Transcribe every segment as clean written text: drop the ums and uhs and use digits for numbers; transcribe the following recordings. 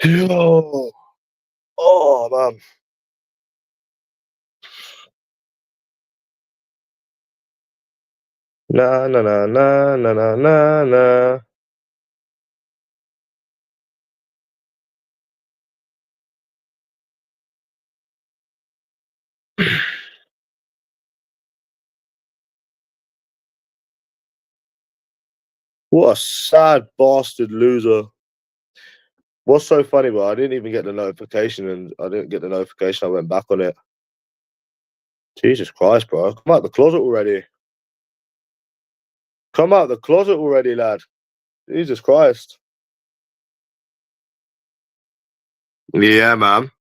Yo. Oh, man. Na, na, na, na, na, na, na, na. What a sad bastard loser. What's so funny, bro? I didn't even get the notification, and I didn't get the notification. I went back on it. Jesus Christ, bro. Come out the closet already. Come out the closet already, lad. Jesus Christ. Yeah, man.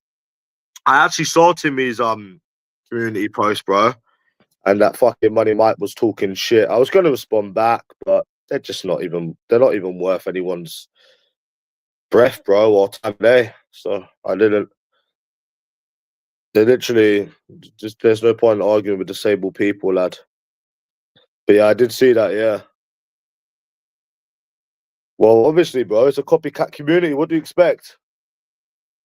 I actually saw Timmy's community post, bro, and that fucking Money Mike was talking shit. I was gonna respond back, but they're just not even worth anyone's breath, bro, or time of day. So I didn't. They literally just there's no point in arguing with disabled people, lad. But yeah, I did see that, yeah. Well, obviously, bro, it's a copycat community. What do you expect?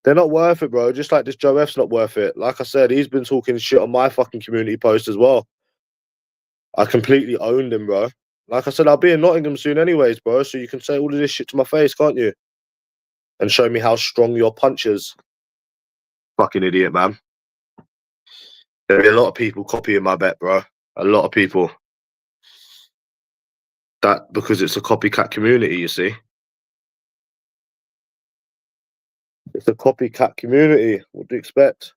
They're not worth it, bro. Just like this Joe F's not worth it. Like I said, he's been talking shit on my fucking community post as well. I completely owned him, bro. Like I said, I'll be in Nottingham soon anyways, bro. So you can say all of this shit to my face, can't you? And show me how strong your punch is. Fucking idiot, man. There'll be a lot of people copying my bet, bro. A lot of people. That because it's a copycat community, you see. It's a copycat community. What do you expect?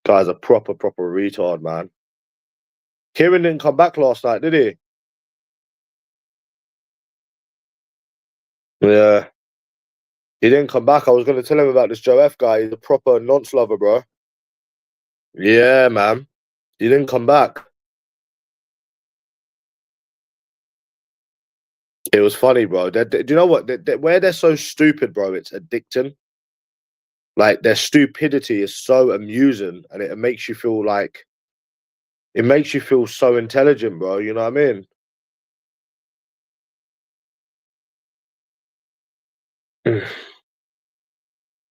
Guy's a proper retard, man. Kieran didn't come back last night, did he? Yeah. He didn't come back. I was going to tell him about this Joe F guy. He's a proper nonce lover, bro. Yeah, man. He didn't come back. It was funny, bro. Do you know what? Where they're so stupid, bro, it's addicting. Like, their stupidity is so amusing, and it makes you feel like... It makes you feel so intelligent, bro. You know what I mean?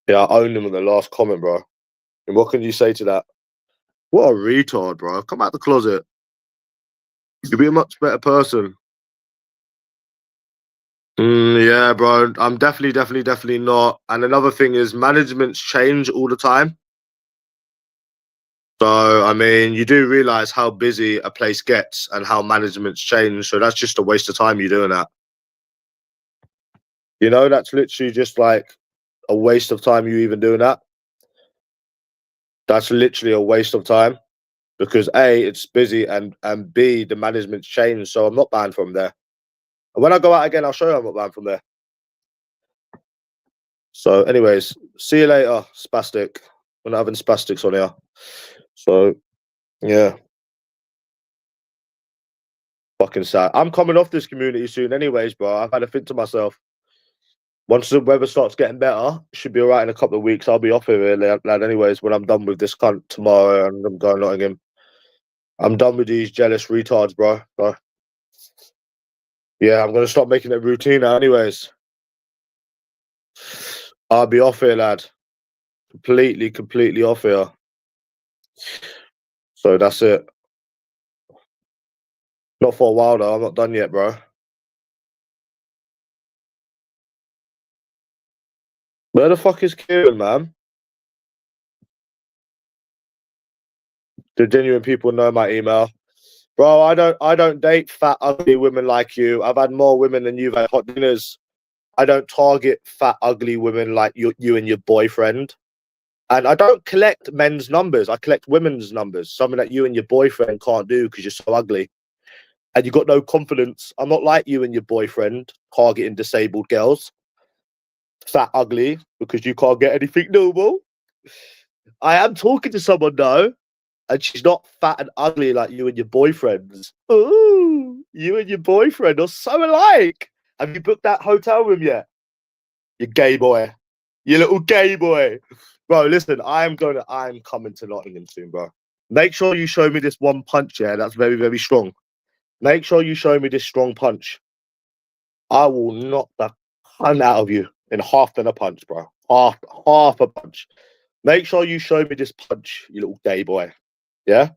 Yeah, I owned him in the last comment, bro. And what can you say to that? What a retard, bro. Come out the closet. You'll be a much better person. Yeah, bro. I'm definitely not. And another thing is managements change all the time. So, I mean, you do realise how busy a place gets and how managements change. So that's just a waste of time you doing that. You know, that's literally just like a waste of time you even doing that. That's literally a waste of time because A, it's busy and B, the management's changed. So I'm not banned from there. And when I go out again, I'll show you I'm not banned from there. So anyways, see you later, Spastic. We're not having Spastics on here. So, yeah. Fucking sad. I'm coming off this community soon anyways, bro. I've had to think to myself. Once the weather starts getting better, should be all right in a couple of weeks. I'll be off here, lad, anyways, when I'm done with this cunt tomorrow and I'm going Nottingham. I'm done with these jealous retards, bro. Yeah, I'm going to stop making it routine now anyways. I'll be off here, lad. Completely off here. So that's it. Not for a while, though. I'm not done yet, bro. Where the fuck is Kieran, man? The genuine people know my email. Bro, I don't date fat, ugly women like you. I've had more women than you've had hot dinners. I don't target fat, ugly women like you and your boyfriend. And I don't collect men's numbers. I collect women's numbers. Something that you and your boyfriend can't do because you're so ugly. And you got no confidence. I'm not like you and your boyfriend targeting disabled girls. Fat, ugly, because you can't get anything normal. I am talking to someone, though, and she's not fat and ugly like you and your boyfriends. Ooh, you and your boyfriend are so alike. Have you booked that hotel room yet? You gay boy. You little gay boy. Bro, listen, I'm coming to Nottingham soon, bro. Make sure you show me this one punch, yeah? That's very strong. Make sure you show me this strong punch. I will knock the cunt out of you. in half than a punch, bro. Half a punch. Make sure you show me this punch, you little gay boy. Yeah?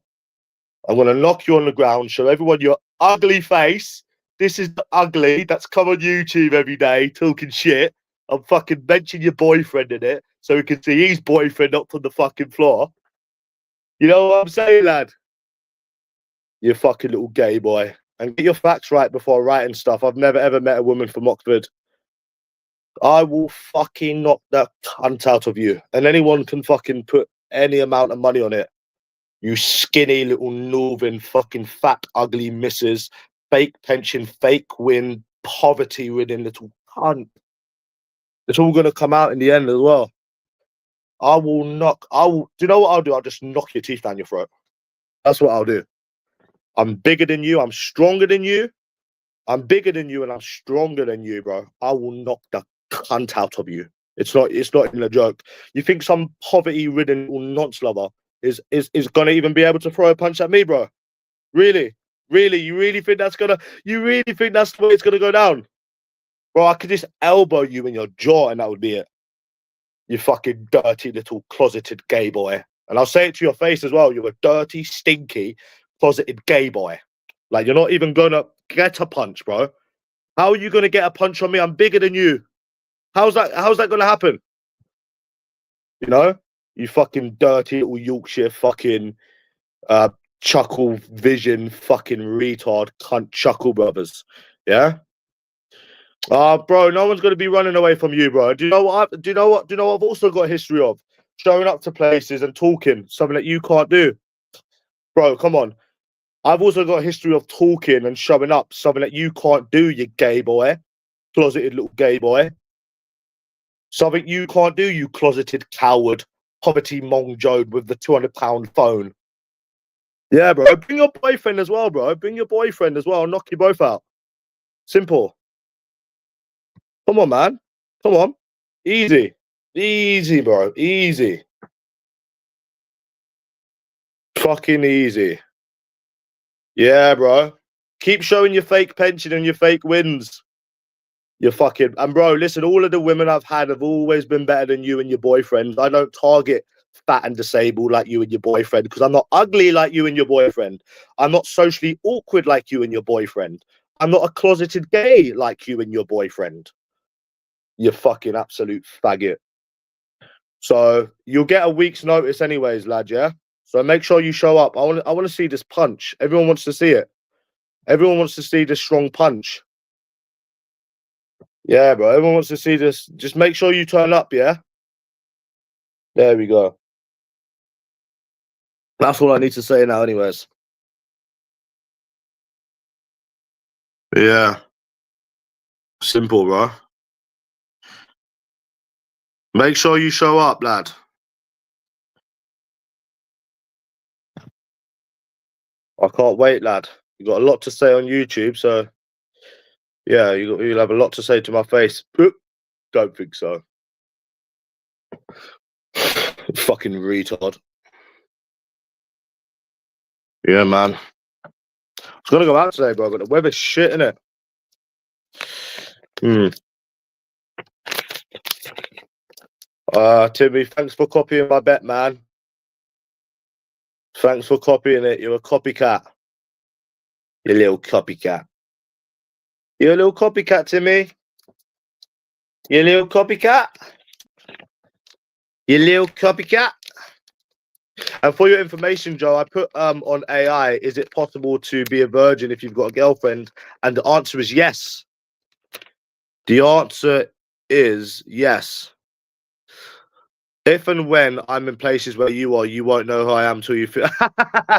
I'm going to knock you on the ground, show everyone your ugly face. This is the ugly that's come on YouTube every day talking shit. I'm fucking mentioning your boyfriend in it so we can see his boyfriend up from the fucking floor. You know what I'm saying, lad? You fucking little gay boy. And get your facts right before writing stuff. I've never ever met a woman from Oxford. I will fucking knock that cunt out of you. And anyone can fucking put any amount of money on it. You skinny little northern fucking fat ugly missus, fake pension, fake win, poverty ridden little cunt. It's all gonna come out in the end as well. Do you know what I'll do? I'll just knock your teeth down your throat. That's what I'll do. I'm bigger than you, I'm stronger than you. I'm bigger than you and I'm stronger than you, bro. I will knock the cunt out of you. It's not even a joke. You think some poverty-ridden nonce lover is gonna even be able to throw a punch at me, bro? Really? Really? You really think that's the way it's gonna go down? Bro, I could just elbow you in your jaw and that would be it. You fucking dirty little closeted gay boy. And I'll say it to your face as well. You're a dirty, stinky, closeted gay boy. Like, you're not even gonna get a punch, bro. How are you gonna get a punch on me? I'm bigger than you. How's that gonna happen? You know? You fucking dirty little Yorkshire fucking chuckle vision fucking retard cunt chuckle brothers. Yeah? Bro, no one's gonna be running away from you, bro. Do you know what I've also got a history of? Showing up to places and talking, something that you can't do. Bro, come on. I've also got a history of talking and showing up, something that you can't do, you gay boy. Closeted little gay boy. Something you can't do, you closeted coward. Poverty mong Joad with the £200 phone. Yeah, bro. Bring your boyfriend as well, bro. Bring your boyfriend as well. I'll knock you both out. Simple. Come on, man. Come on. Easy. Easy, bro. Easy. Fucking easy. Yeah, bro. Keep showing your fake pension and your fake wins. You're fucking... And, bro, listen, all of the women I've had have always been better than you and your boyfriend. I don't target fat and disabled like you and your boyfriend because I'm not ugly like you and your boyfriend. I'm not socially awkward like you and your boyfriend. I'm not a closeted gay like you and your boyfriend. You fucking absolute faggot. So you'll get a week's notice anyways, lad, yeah? So make sure you show up. I want to see this punch. Everyone wants to see it. Everyone wants to see this strong punch. Yeah, bro. Everyone wants to see this. Just make sure you turn up, yeah? There we go. That's all I need to say now anyways. Yeah. Simple, bro. Make sure you show up, lad. I can't wait, lad. You got a lot to say on YouTube, so yeah, you'll have a lot to say to my face. Don't think so. Fucking retard. Yeah, man. I was gonna go out today, bro, but the weather's shit, innit? Timmy, thanks for copying my bet, man. Thanks for copying it. You're a copycat. You little copycat. You're a little copycat, Timmy. You little copycat. You little copycat. And for your information, Joe, I put on AI, is it possible to be a virgin if you've got a girlfriend? And the answer is yes. The answer is yes. If and when I'm in places where you are, you won't know who I am till you feel.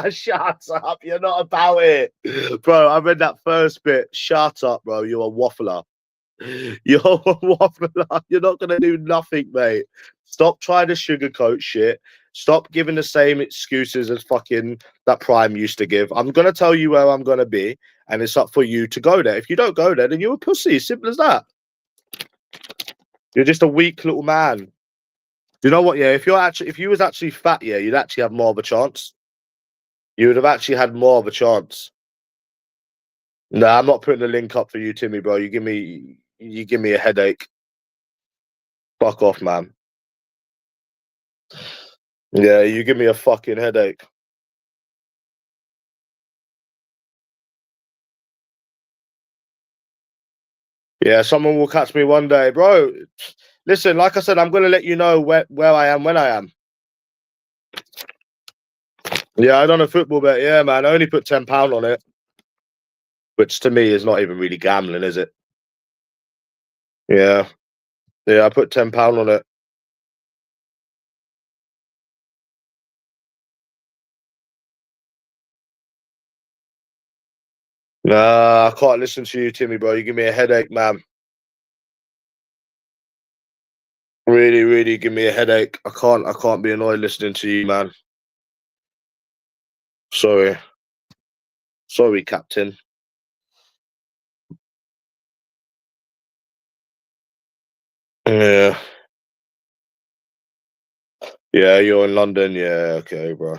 Shut up. You're not about it. Bro, I read that first bit. Shut up, bro. You're a waffler. You're a waffler. You're not going to do nothing, mate. Stop trying to sugarcoat shit. Stop giving the same excuses as fucking that Prime used to give. I'm going to tell you where I'm going to be, and it's up for you to go there. If you don't go there, then you're a pussy. Simple as that. You're just a weak little man. You know what? Yeah, if you was actually fat, yeah, you'd actually have more of a chance. You would have actually had more of a chance. Nah, I'm not putting the link up for you, Timmy, bro. You give me a headache. Fuck off, man. Yeah, you give me a fucking headache. Yeah, someone will catch me one day, bro. Listen, like I said, I'm gonna let you know where I am when I am. Yeah, I done a football bet. Yeah, man, I only put £10 on it, which to me is not even really gambling, is it? Yeah, I put £10 on it. Nah, I can't listen to you, Timmy, bro. You give me a headache, man. Really, really give me a headache. I can't be annoyed listening to you, man. Sorry. Sorry, Captain. Yeah. Yeah, you're in London. Yeah, okay, bro.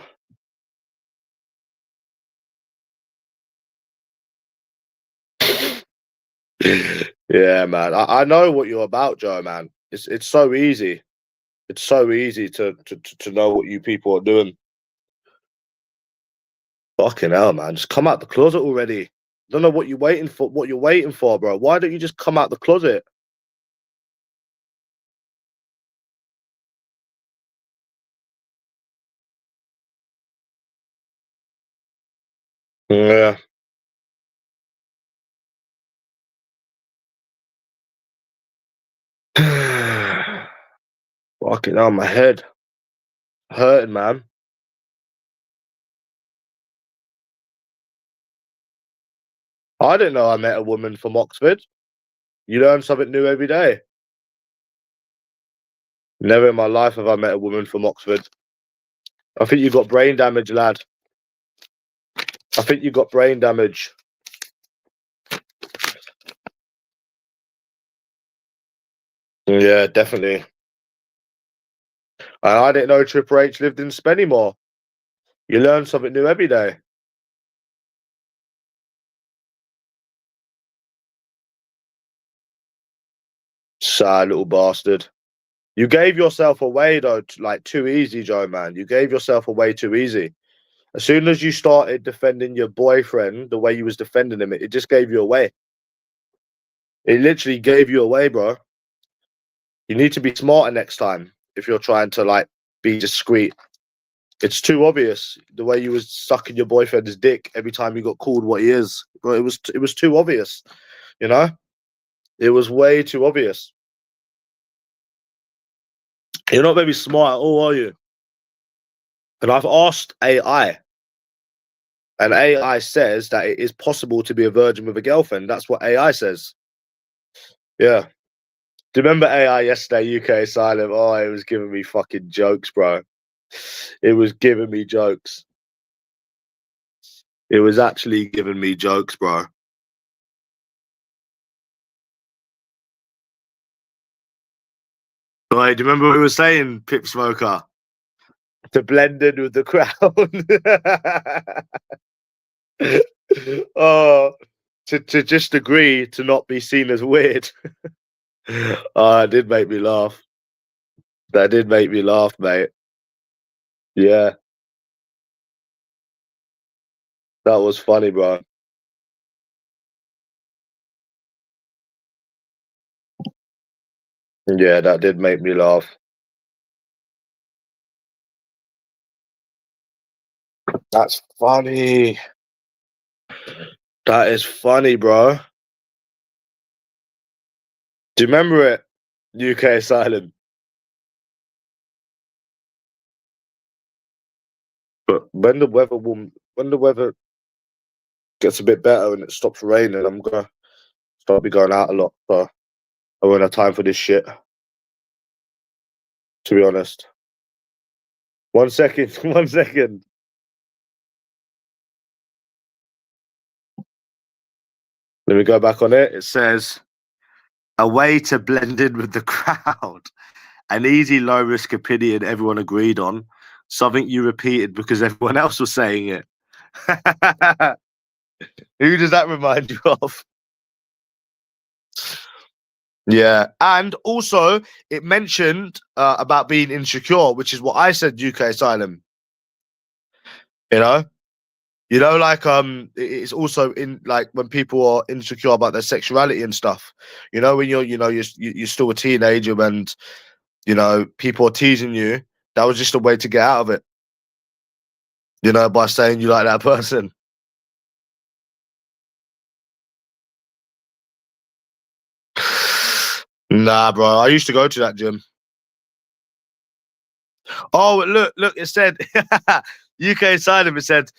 Yeah, man. I know what you're about, Joe, man. It's so easy. It's so easy to know what you people are doing. Fucking hell, man. Just come out the closet already. Don't know what you're waiting for. What you're waiting for, bro. Why don't you just come out the closet? Yeah. Fucking hell, my head hurting, man. I didn't know I met a woman from Oxford. You learn something new every day. Never in my life have I met a woman from Oxford. I think you got brain damage, lad. I think you got brain damage. Yeah, definitely. And I didn't know Triple H lived in Spennymoor. You learn something new every day. Sad little bastard. You gave yourself away though, like too easy, Joe, man. You gave yourself away too easy. As soon as you started defending your boyfriend the way you was defending him, it just gave you away. It literally gave you away, bro. You need to be smarter next time if you're trying to like be discreet. It's too obvious the way you was sucking your boyfriend's dick every time you got called what he is. Bro, it was too obvious, you know? It was way too obvious. You're not very smart at all, are you? And I've asked AI, and AI says that it is possible to be a virgin with a girlfriend. That's what AI says. Yeah. Do you remember AI yesterday, UK Asylum? Oh, it was giving me fucking jokes, bro. It was giving me jokes. It was actually giving me jokes, bro. Right, do you remember what we were saying, Pip Smoker? To blend in with the crowd. Oh, to just agree to not be seen as weird. Oh, it did make me laugh. That did make me laugh, mate. Yeah, that was funny, bro. Yeah, that did make me laugh. That's funny. That is funny, bro. Do you remember it? UK Asylum. But when the weather gets a bit better and it stops raining, I'm gonna start be going out a lot. So I won't have time for this shit, to be honest. 1 second, 1 second. Let me go back on it. It says a way to blend in with the crowd. An easy low risk opinion everyone agreed on. Something you repeated because everyone else was saying it. Who does that remind you of? Yeah, and also it mentioned about being insecure, which is what I said. UK asylum, you know, like it's also in like when people are insecure about their sexuality and stuff. You know, when you're still a teenager and people are teasing you. That was just a way to get out of it. By saying you like that person. Nah, bro. I used to go to that gym. Oh, look! It said UK Asylum. It said,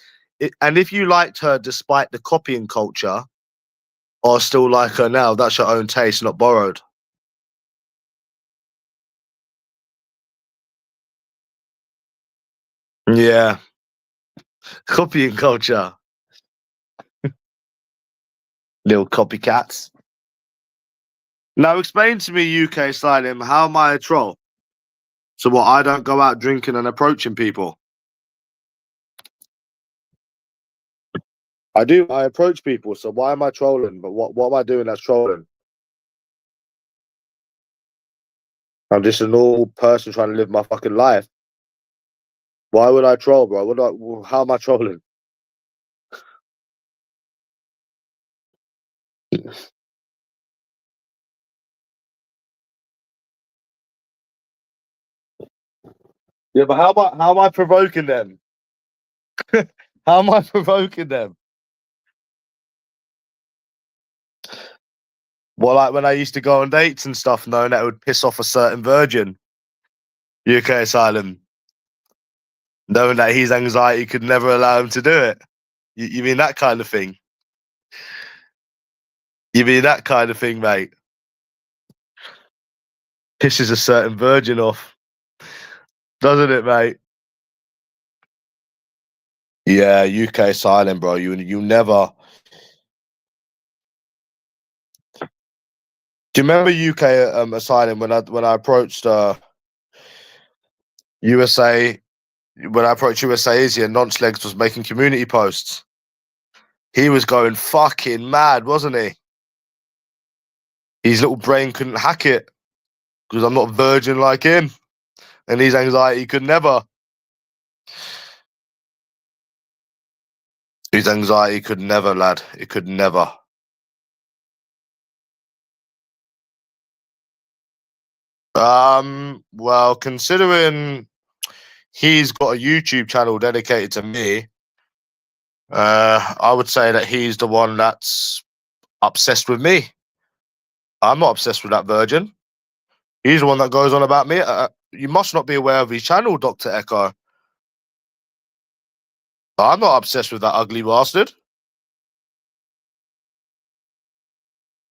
and if you liked her despite the copying culture, or still like her now, that's your own taste, not borrowed. Yeah, copying culture, little copycats. Now explain to me, UK Asylum, how am I a troll? So what? I don't go out drinking and approaching people. I do. I approach people. So why am I trolling? But what am I doing that's trolling? I'm just a normal person trying to live my fucking life. Why would I troll, bro? How am I trolling? Yeah, but how am I provoking them? How am I provoking them? Well, like when I used to go on dates and stuff, knowing that it would piss off a certain virgin, UK Asylum, knowing that his anxiety could never allow him to do it. You mean that kind of thing? You mean that kind of thing, mate? Pisses a certain virgin off, doesn't it, mate? Yeah, UK Asylum, bro. You never. Do you remember UK Asylum when I approached USA when I approached USA Easy and Nonce Legs was making community posts? He was going fucking mad, wasn't he? His little brain couldn't hack it because I'm not virgin like him, and his anxiety could never. His anxiety could never, lad. It could never. Well, considering he's got a YouTube channel dedicated to me, I would say that he's the one that's obsessed with me. I'm not obsessed with that virgin. He's the one that goes on about me. You must not be aware of his channel, Dr. Echo. I'm not obsessed with that ugly bastard.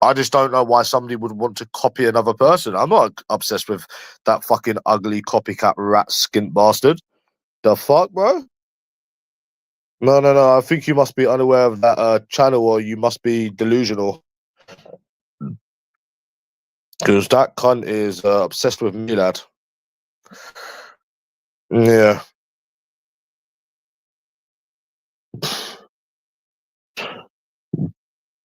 I just don't know why somebody would want to copy another person. I'm not obsessed with that fucking ugly copycat rat skint bastard. The fuck, bro? No, no, no. I think you must be unaware of that channel, or you must be delusional. Because that cunt is obsessed with me, lad. Yeah.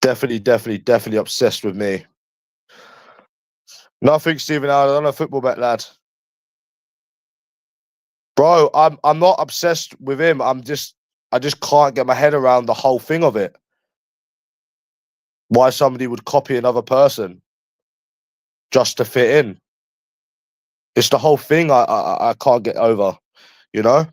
Definitely, definitely, definitely obsessed with me. Nothing, Stephen Allen. I'm a football bet, lad. Bro, I'm not obsessed with him. I just can't get my head around the whole thing of it. Why somebody would copy another person just to fit in. It's the whole thing I can't get over, you know?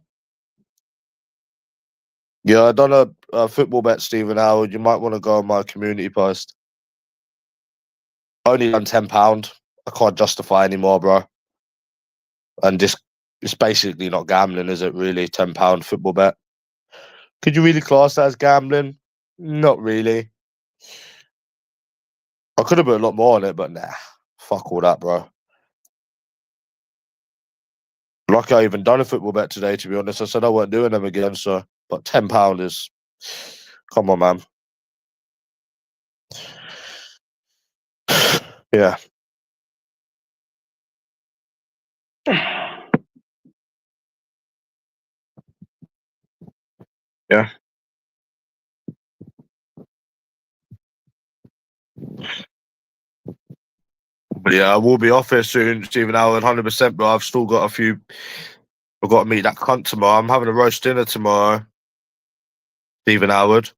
Yeah, I done a football bet, Stephen Howard. You might want to go on my community post. Only done £10. I can't justify anymore, bro. And just it's basically not gambling, is it? Really, £10 football bet. Could you really class that as gambling? Not really. I could have put a lot more on it, but nah. Fuck all that, bro. Lucky I even done a football bet today, to be honest. I said I weren't doing them again, so but £10 is come on, man. Yeah. Yeah. But yeah, I will be off here soon, Stephen Howard, 100%. But I've still got a few. I've got to meet that cunt tomorrow. I'm having a roast dinner tomorrow. Stephen Howard.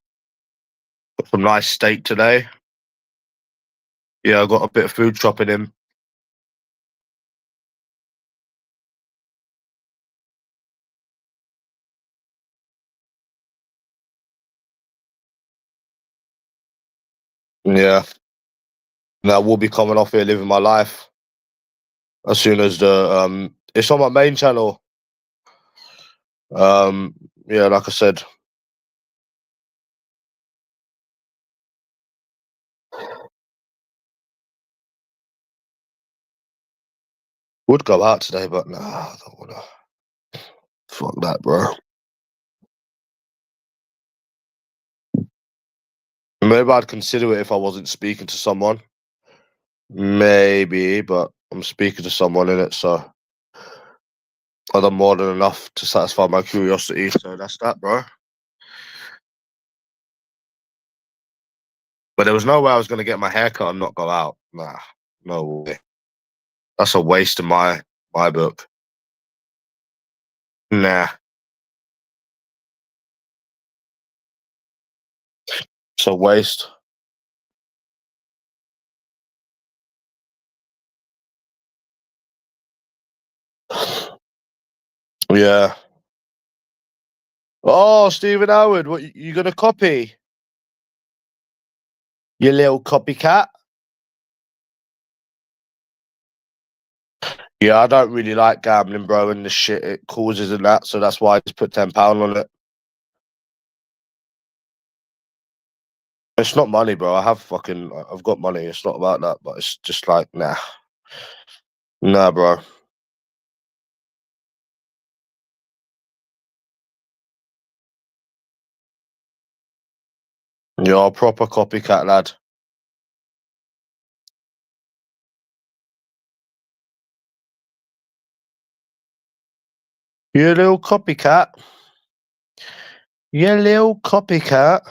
Got some nice steak today. Yeah, I got a bit of food shopping in. Yeah. Now I will be coming off here living my life as soon as it's on my main channel. Yeah, like I said. Would go out today, but nah, I don't wanna. Fuck that, bro. Maybe I'd consider it if I wasn't speaking to someone. Maybe, but I'm speaking to someone in it, so I've done more than enough to satisfy my curiosity. So that's that, bro. But there was no way I was gonna get my hair cut and not go out. Nah, no way. That's a waste in my book. Nah, it's a waste. Yeah. Oh, Stephen Howard, what you gonna copy? You little copycat. Yeah, I don't really like gambling, bro, and the shit it causes and that, so that's why I just put £10 on it. It's not money, bro. I've got money. It's not about that, but it's just like, nah, bro. You're a proper copycat, lad. You little copycat. You little copycat.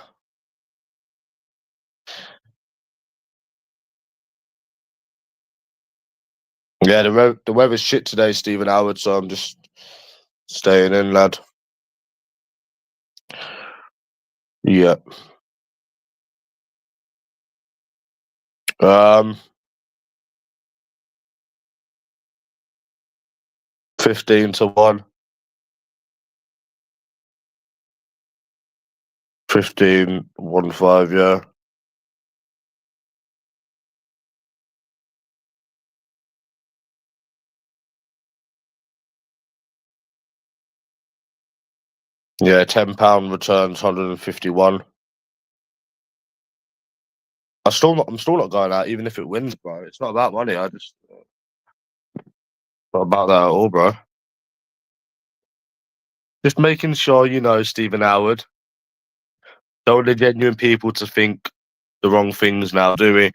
Yeah, the weather's shit today, Stephen Howard, so I'm just staying in, lad. Yeah. 15-1. 15-1-5, yeah. Yeah, £10 returns 151. I'm still not going out, even if it wins, bro. It's not about money. Not about that at all, bro. Just making sure you know, Stephen Howard. Don't want the genuine people to think the wrong things now, do we?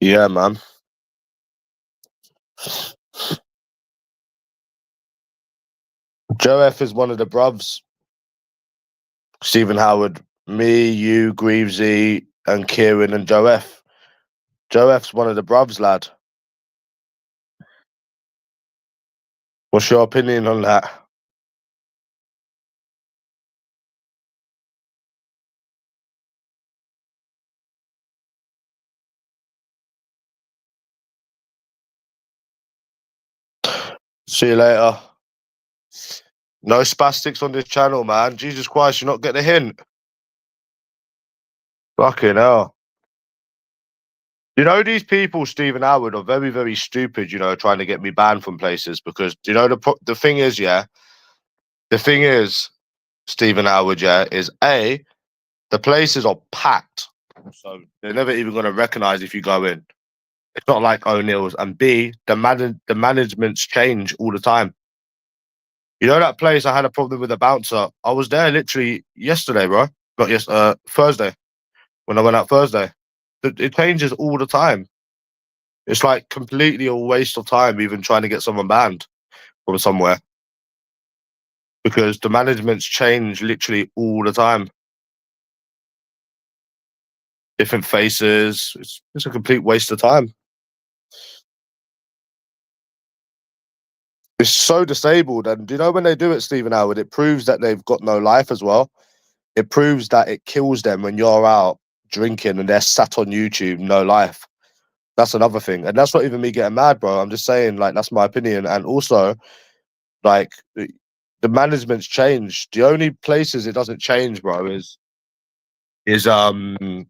Yeah, man. Joe F is one of the bruvs. Stephen Howard, me, you, Greavesy, and Kieran and Joe F. Joe F's one of the bruvs, lad. What's your opinion on that? See you later. No spastics on this channel, man. Jesus Christ, you not get the hint. Fucking hell. You know, these people, Stephen Howard, are very, very stupid, you know, trying to get me banned from places because, you know, the thing is, yeah, the thing is, Stephen Howard, yeah, is A, the places are packed. So they're never even going to recognize if you go in. It's not like O'Neill's. And B, the managements change all the time. You know that place I had a problem with the bouncer? I was there literally yesterday, bro. Not Thursday. When I went out Thursday. It changes all the time. It's like completely a waste of time even trying to get someone banned from somewhere. because the managements change literally all the time. Different faces. It's a complete waste of time. It's so disabled. And do you know when they do it, Stephen Howard, it proves that they've got no life as well. It proves that it kills them when you're out drinking and they're sat on YouTube, no life. That's another thing. And that's not even me getting mad, bro. I'm just saying, like, that's my opinion. And also, like, the management's changed. The only places it doesn't change, bro, is um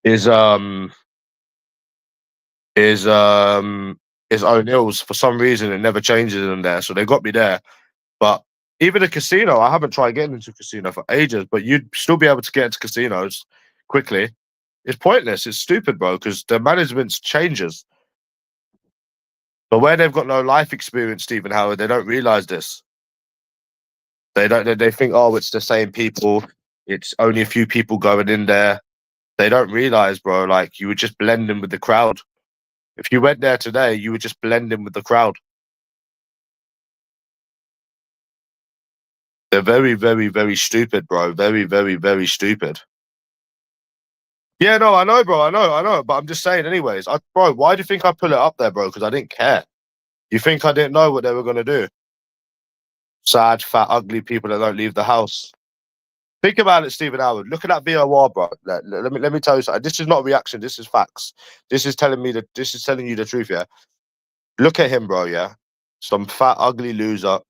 is um is O'Neill's. For some reason it never changes in there. So they got me there. But even a casino, I haven't tried getting into a casino for ages, but you'd still be able to get into casinos quickly. It's pointless. It's stupid, bro, because the management changes. But where they've got no life experience, Stephen Howard, they don't realize this. They don't. They think, oh, it's the same people. It's only a few people going in there. They don't realize, bro. Like you would just blend in with the crowd. If you went there today, you would just blend in with the crowd. They're very, very, very stupid, bro. Very, very, very stupid. Yeah, no, I know, bro. I know. But I'm just saying, anyways. Bro, why do you think I put it up there, bro? Because I didn't care. You think I didn't know what they were gonna do? Sad, fat, ugly people that don't leave the house. Think about it, Stephen Howard. Look at that VOR, bro. Let me tell you something. This is not a reaction. This is facts. This is telling me that this is telling you the truth. Yeah. Look at him, bro. Yeah. Some fat, ugly loser.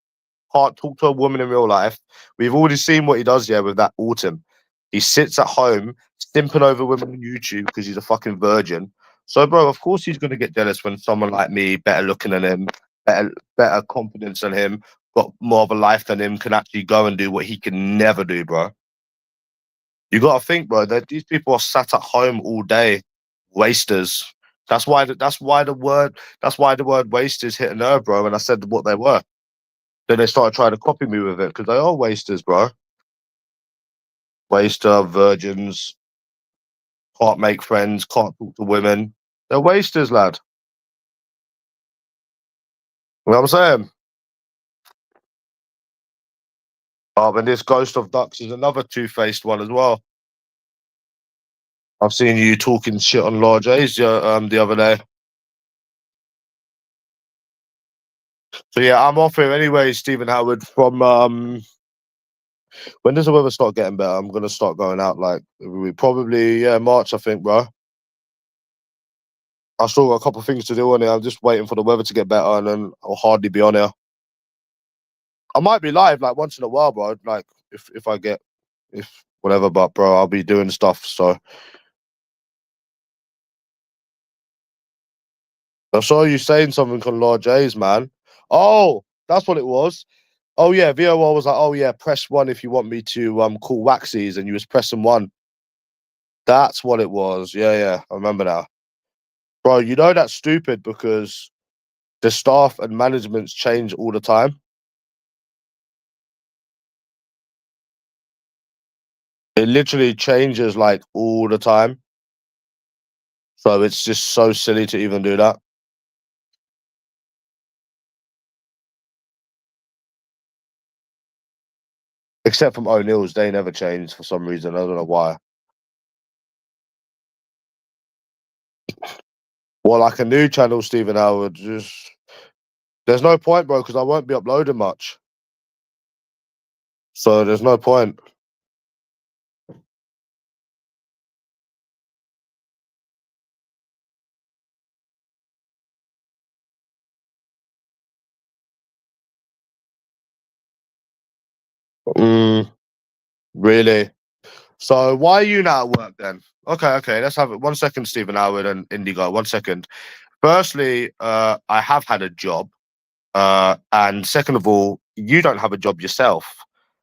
Can't talk to a woman in real life. We've already seen what he does. Yeah, with that autumn. He sits at home stimping over women on YouTube because he's a fucking virgin. So, bro, of course he's gonna get jealous when someone like me, better looking than him, better confidence than him, got more of a life than him, can actually go and do what he can never do, bro. You got to think, bro, that these people are sat at home all day, wasters. That's why the word wasters hit a nerve, bro. And I said what they were. Then they started trying to copy me with it because they are wasters, bro. Waster, virgins, can't make friends, can't talk to women. They're wasters, lad. You know what I'm saying? And this Ghost of Ducks is another two-faced one as well. I've seen you talking shit on Large A's the other day. So yeah, I'm off here anyway, Stephen Howard. From when does the weather start getting better? I'm gonna start going out like probably March, I think, bro. I still got a couple of things to do on it. I'm just waiting for the weather to get better, and then I'll hardly be on here. I might be live like once in a while, bro. Like if I get if whatever, but bro, I'll be doing stuff. So I saw you saying something on Large A's, man. Oh, that's what it was. Oh yeah, VOR was like, oh yeah, press one if you want me to call Waxies, and you was pressing one. That's what it was. Yeah, I remember now. Bro, you know that's stupid because the staff and managements change all the time. It literally changes like all the time. So it's just so silly to even do that. Except from O'Neill's, they never change for some reason. I don't know why. Well, like a new channel, Stephen Howard, just there's no point, bro, because I won't be uploading much. So there's no point. Mm, really? So why are you now at work then? Okay. Let's have it. 1 second, Stephen Howard and Indigo. 1 second. Firstly, I have had a job. And second of all, you don't have a job yourself.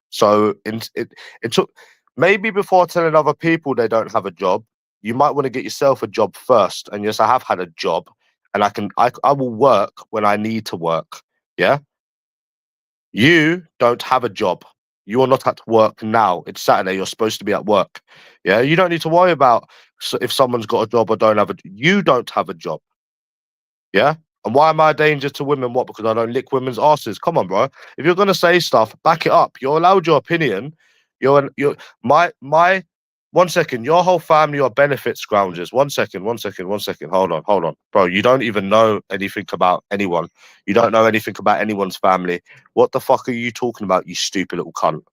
So it took maybe before telling other people they don't have a job, you might want to get yourself a job first. And yes, I have had a job, and I will work when I need to work. Yeah. You don't have a job. You are not at work now. It's Saturday. You're supposed to be at work. Yeah. You don't need to worry about if someone's got a job or don't have a. You don't have a job. Yeah. And why am I a danger to women? What? Because I don't lick women's asses? Come on, bro. If you're gonna say stuff, back it up. You're allowed your opinion. You're my 1 second. Your whole family are benefit scroungers. 1 second. 1 second. 1 second. Hold on, bro. You don't even know anything about anyone. You don't know anything about anyone's family. What the fuck are you talking about? You stupid little cunt.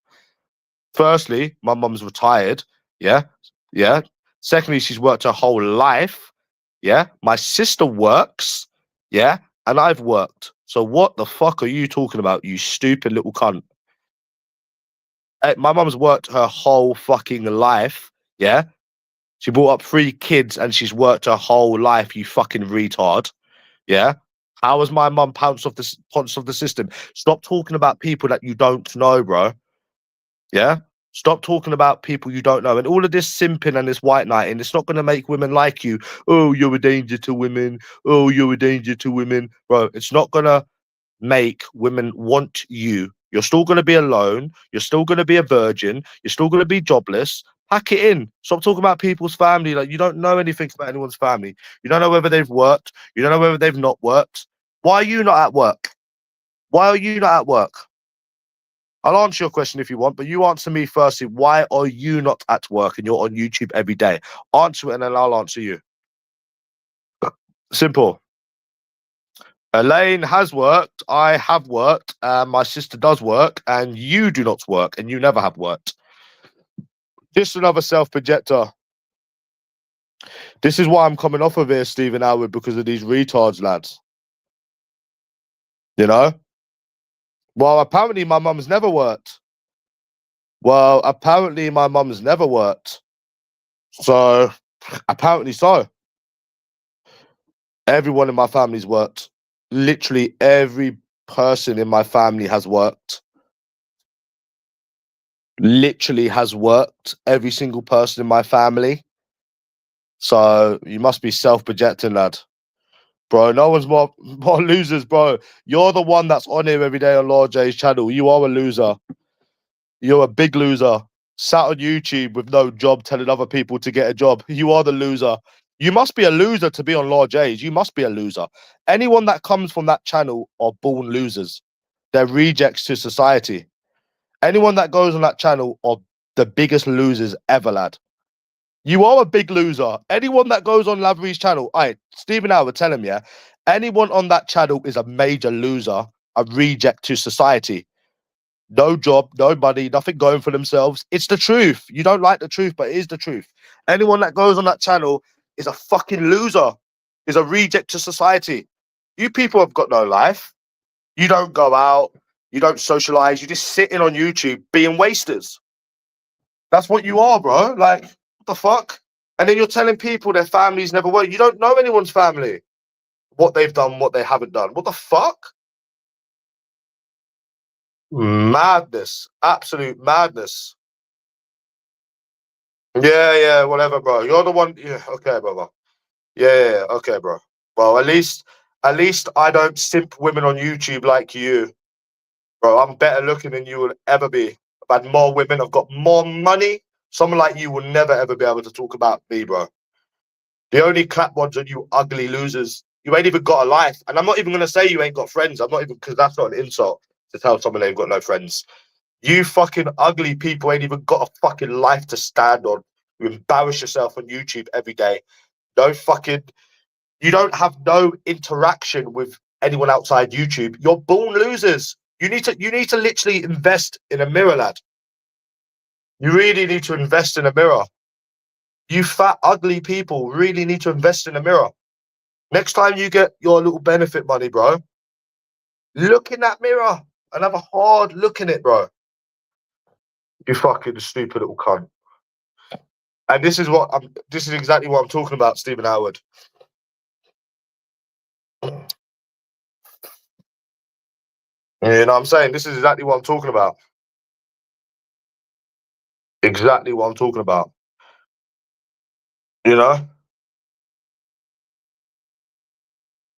Firstly, my mum's retired. Yeah, yeah. Secondly, she's worked her whole life. Yeah. My sister works. Yeah. And I've worked. So what the fuck are you talking about, you stupid little cunt? My mum's worked her whole fucking life. Yeah. She brought up 3 kids and she's worked her whole life, you fucking retard. Yeah. How has my mum pounced off the system? Stop talking about people that you don't know, bro. Yeah. Stop talking about people you don't know. And all of this simping and this white knighting, it's not going to make women like you. Oh, you're a danger to women. Oh, you're a danger to women. Bro, it's not going to make women want you. You're still going to be alone. You're still going to be a virgin. You're still going to be jobless. Pack it in. Stop talking about people's family. Like, you don't know anything about anyone's family. You don't know whether they've worked. You don't know whether they've not worked. Why are you not at work? Why are you not at work? I'll answer your question if you want, but you answer me firstly. Why are you not at work and you're on YouTube every day? Answer it and then I'll answer you. Simple. Elaine has worked, I have worked, my sister does work, and you do not work, and you never have worked. Just another self-projector. This is why I'm coming off of here, Stephen Howard, because of these retards, lads. You know? Well, apparently my mum's never worked. Well, apparently my mum's never worked. So, apparently so. Everyone in my family's worked. Literally every person in my family has worked. Literally has worked. Every single person in my family. So you must be self-projecting, lad. Bro, no one's more losers, bro. You're the one that's on here every day on Lord J's channel. You are a loser. You're a big loser. Sat on YouTube with no job telling other people to get a job. You are the loser. You must be a loser to be on Lord J's. You must be a loser. Anyone that comes from that channel are born losers. They're rejects to society. Anyone that goes on that channel are the biggest losers ever, lad. You are a big loser. Anyone that goes on Lavery's channel, Stephen Howard, tell him, yeah, anyone on that channel is a major loser, a reject to society. No job, no money, nothing going for themselves. It's the truth. You don't like the truth, but it is the truth. Anyone that goes on that channel is a fucking loser, is a reject to society. You people have got no life. You don't go out. You don't socialize. You're just sitting on YouTube being wasters. That's what you are, bro. Like, what the fuck? And then you're telling people their families never work. You don't know anyone's family, what they've done, what they haven't done. What the fuck? Madness. Absolute madness. Yeah, whatever, bro. You're the one. Yeah, okay, brother. Yeah, okay, bro. Well, at least I don't simp women on YouTube like you, bro. I'm better looking than you will ever be. I've had more women. I've got more money. Someone like you will never ever be able to talk about me, bro. The only clap ones are you ugly losers. You ain't even got a life. And I'm not even going to say you ain't got friends. I'm not even, because that's not an insult to tell someone they've got no friends. You fucking ugly people ain't even got a fucking life to stand on. You embarrass yourself on YouTube every day. You don't have no interaction with anyone outside YouTube. You're born losers. You need to literally invest in a mirror, lad. You really need to invest in a mirror. You fat, ugly people really need to invest in a mirror. Next time you get your little benefit money, bro, look in that mirror and have a hard look in it, bro. You fucking stupid little cunt. And this is exactly what I'm talking about, Stephen Howard. You know what I'm saying? This is exactly what I'm talking about. Exactly what I'm talking about. You know?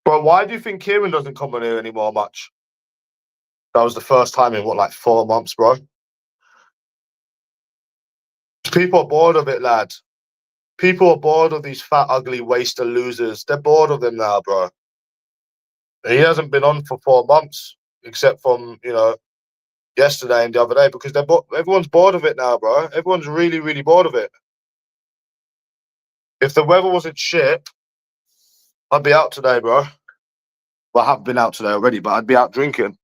Bro, why do you think Kieran doesn't come on here anymore much? That was the first time in, like 4 months, bro? People are bored of it, lad. People are bored of these fat, ugly, waster losers. They're bored of them now, bro. He hasn't been on for 4 months, except from, you know, yesterday and the other day, because everyone's bored of it now, bro. Everyone's really, really bored of it. If the weather wasn't shit, I'd be out today, bro. Well, I have been out today already, but I'd be out drinking.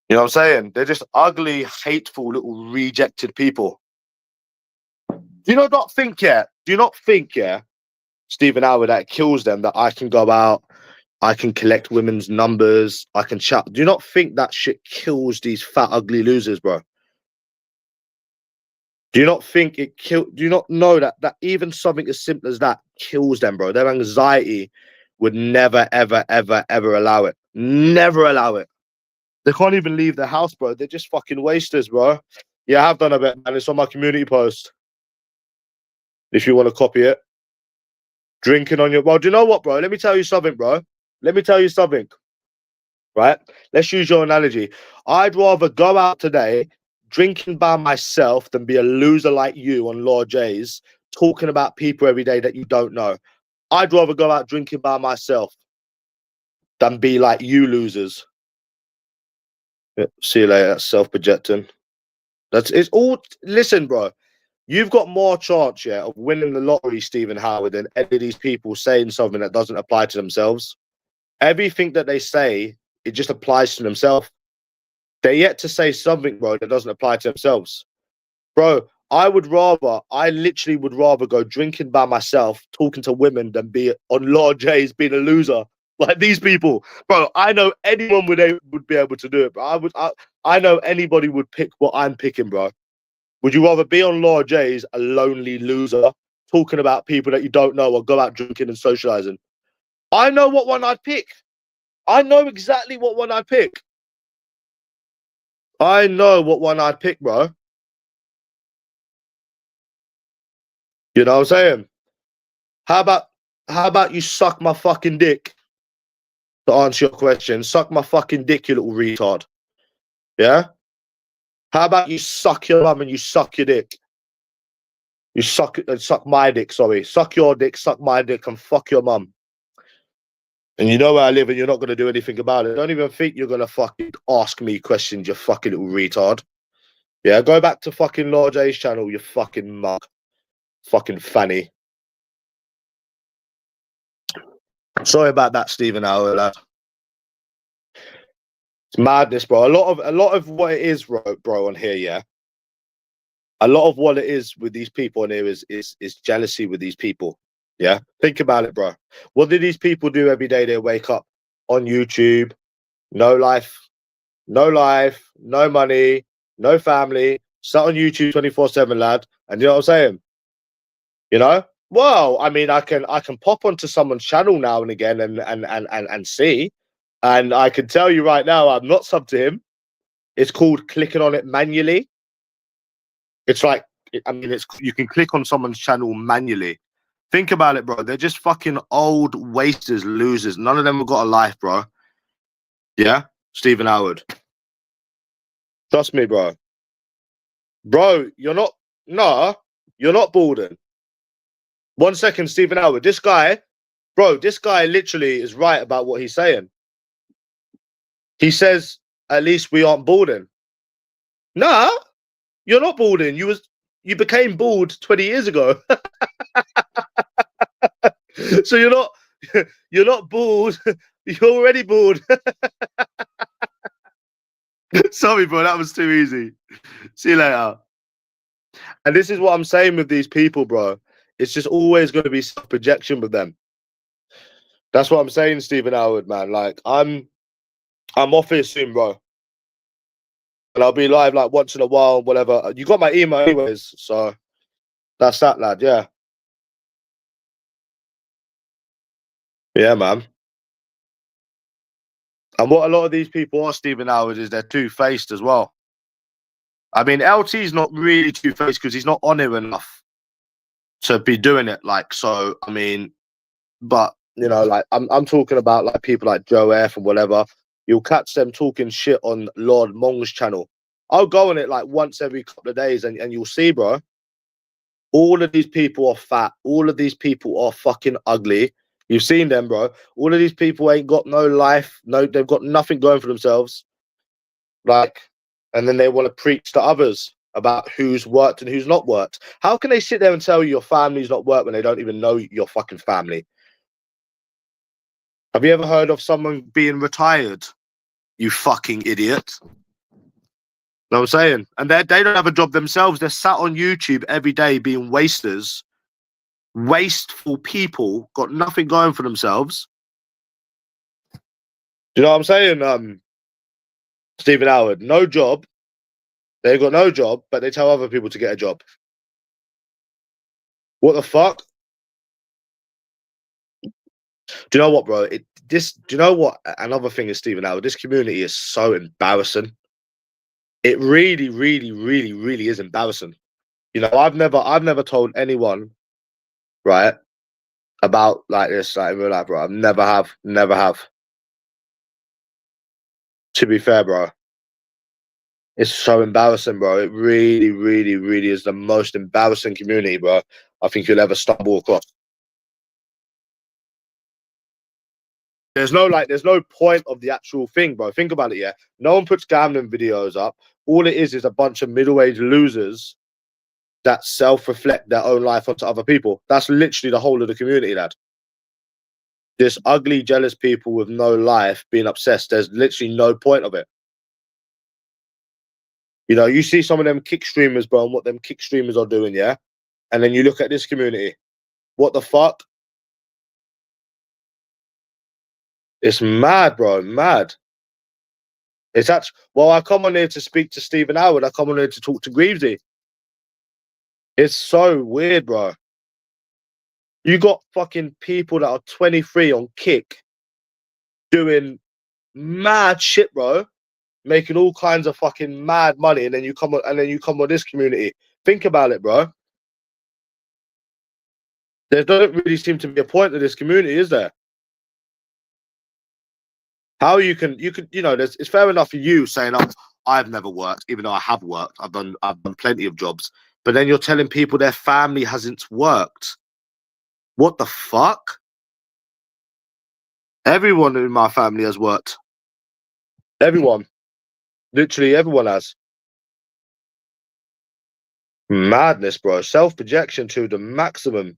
You know what I'm saying? They're just ugly, hateful, little rejected people. Do you not think, yeah? Do you not think, yeah, Stephen Howard, that kills them that I can go out, I can collect women's numbers, I can chat? Do you not think that shit kills these fat, ugly losers, bro? Do you not think it kill? Do you not know that even something as simple as that kills them, bro? Their anxiety would never, ever, ever, ever allow it. Never allow it. They can't even leave the house, bro. They're just fucking wasters, bro. Yeah, I have done a bit, man. It's on my community post. If you want to copy it. Drinking on your... Well, do you know what, bro? Let me tell you something, bro. Let me tell you something. Right? Let's use your analogy. I'd rather go out today drinking by myself than be a loser like you on Lord J's talking about people every day that you don't know. I'd rather go out drinking by myself than be like you losers. Yeah, see you later. That's self-projecting. It's all... Listen, bro. You've got more chance, yeah, of winning the lottery, Stephen Howard, than any of these people saying something that doesn't apply to themselves. Everything that they say, it just applies to themselves. They're yet to say something, bro, that doesn't apply to themselves. Bro, I literally would rather go drinking by myself, talking to women, than be on Lord J's being a loser. Like these people. Bro, I know anyone would be able to do it, bro. I know anybody would pick what I'm picking, bro. Would you rather be on Lord J's, a lonely loser, talking about people that you don't know, or go out drinking and socializing? I know what one I'd pick. I know exactly what one I'd pick. I know what one I'd pick, bro. You know what I'm saying? How about you suck my fucking dick? To answer your question, suck my fucking dick, you little retard. Yeah? How about you suck your mum and you suck your dick? You suck my dick, sorry. Suck your dick, suck my dick, and fuck your mum. And you know where I live and you're not going to do anything about it. Don't even think you're going to fucking ask me questions, you fucking little retard. Yeah, go back to fucking Lord J's channel, you fucking mug. Fucking fanny. Sorry about that, Stephen Howard, lad. It's madness, bro. A lot of what it is, bro, on here, yeah. A lot of what it is with these people on here is jealousy with these people. Yeah. Think about it, bro. What do these people do every day? They wake up on YouTube, no life, no money, no family, sat on YouTube 24/7, lad. And you know what I'm saying? You know? Well, I mean, I can pop onto someone's channel now and again and see. And I can tell you right now, I'm not sub to him. It's called clicking on it manually. It's like, I mean, you can click on someone's channel manually. Think about it, bro. They're just fucking old wasters, losers. None of them have got a life, bro. Yeah? Stephen Howard. Trust me, bro. Bro, you're not balding. 1 second, Stephen Howard. This guy literally is right about what he's saying. He says, at least we aren't balding. Nah, you're not balding. You became bald 20 years ago. So you're not bald. You're already bald. Sorry, bro, that was too easy. See you later. And this is what I'm saying with these people, bro. It's just always going to be self-projection with them. That's what I'm saying, Stephen Howard, man. Like, I'm off here soon, bro. And I'll be live like once in a while, whatever. You got my email anyways, so that's that, lad. Yeah. Yeah, man. And what a lot of these people are, Stephen Howard, is they're two-faced as well. I mean, LT's not really two-faced because he's not on here enough to be doing it. Like, so, I mean, but, you know, like, I'm talking about, like, people like Joe F and whatever. You'll catch them talking shit on Lord Mong's channel. I'll go on it, like, once every couple of days and you'll see, bro. All of these people are fat. All of these people are fucking ugly. You've seen them, bro. All of these people ain't got no life. No, they've got nothing going for themselves. Like, and then they want to preach to others about who's worked and who's not worked. How can they sit there and tell you your family's not worked when they don't even know your fucking family? Have you ever heard of someone being retired? You fucking idiot. Know what I'm saying? And they don't have a job themselves. They're sat on YouTube every day being wasters, wasteful people, got nothing going for themselves. Do you know what I'm saying? Stephen Howard, no job. They've got no job, but they tell other people to get a job. What the fuck? Do you know what, bro? Do you know what? Another thing is, Stephen Howard, this community is so embarrassing. It really, really, really, really is embarrassing. You know, I've never told anyone, right, about like this, like in real life, bro. I never have. To be fair, bro, it's so embarrassing, bro. It really, really, really is the most embarrassing community, bro, I think you'll ever stumble across. There's no point of the actual thing, bro. Think about it, yeah. No one puts gambling videos up. All it is a bunch of middle-aged losers that self-reflect their own life onto other people. That's literally the whole of the community, lad. This ugly, jealous people with no life being obsessed. There's literally no point of it. You know, you see some of them kick streamers, bro, and what them kick streamers are doing, yeah? And then you look at this community. What the fuck? It's mad, bro. Mad. It's actually, well, I come on here to speak to Stephen Howard. I come on here to talk to Greavesy. It's so weird, bro. You got fucking people that are 23 on Kick doing mad shit, bro, making all kinds of fucking mad money, and then you come on this community. Think about it, bro. There doesn't really seem to be a point to this community, is there? How you can, you know, it's fair enough for you saying, "Oh, I've never worked," even though I have worked. I've done plenty of jobs. But then you're telling people their family hasn't worked. What the fuck? Everyone in my family has worked. Everyone. Literally everyone has. Madness, bro. Self-projection to the maximum.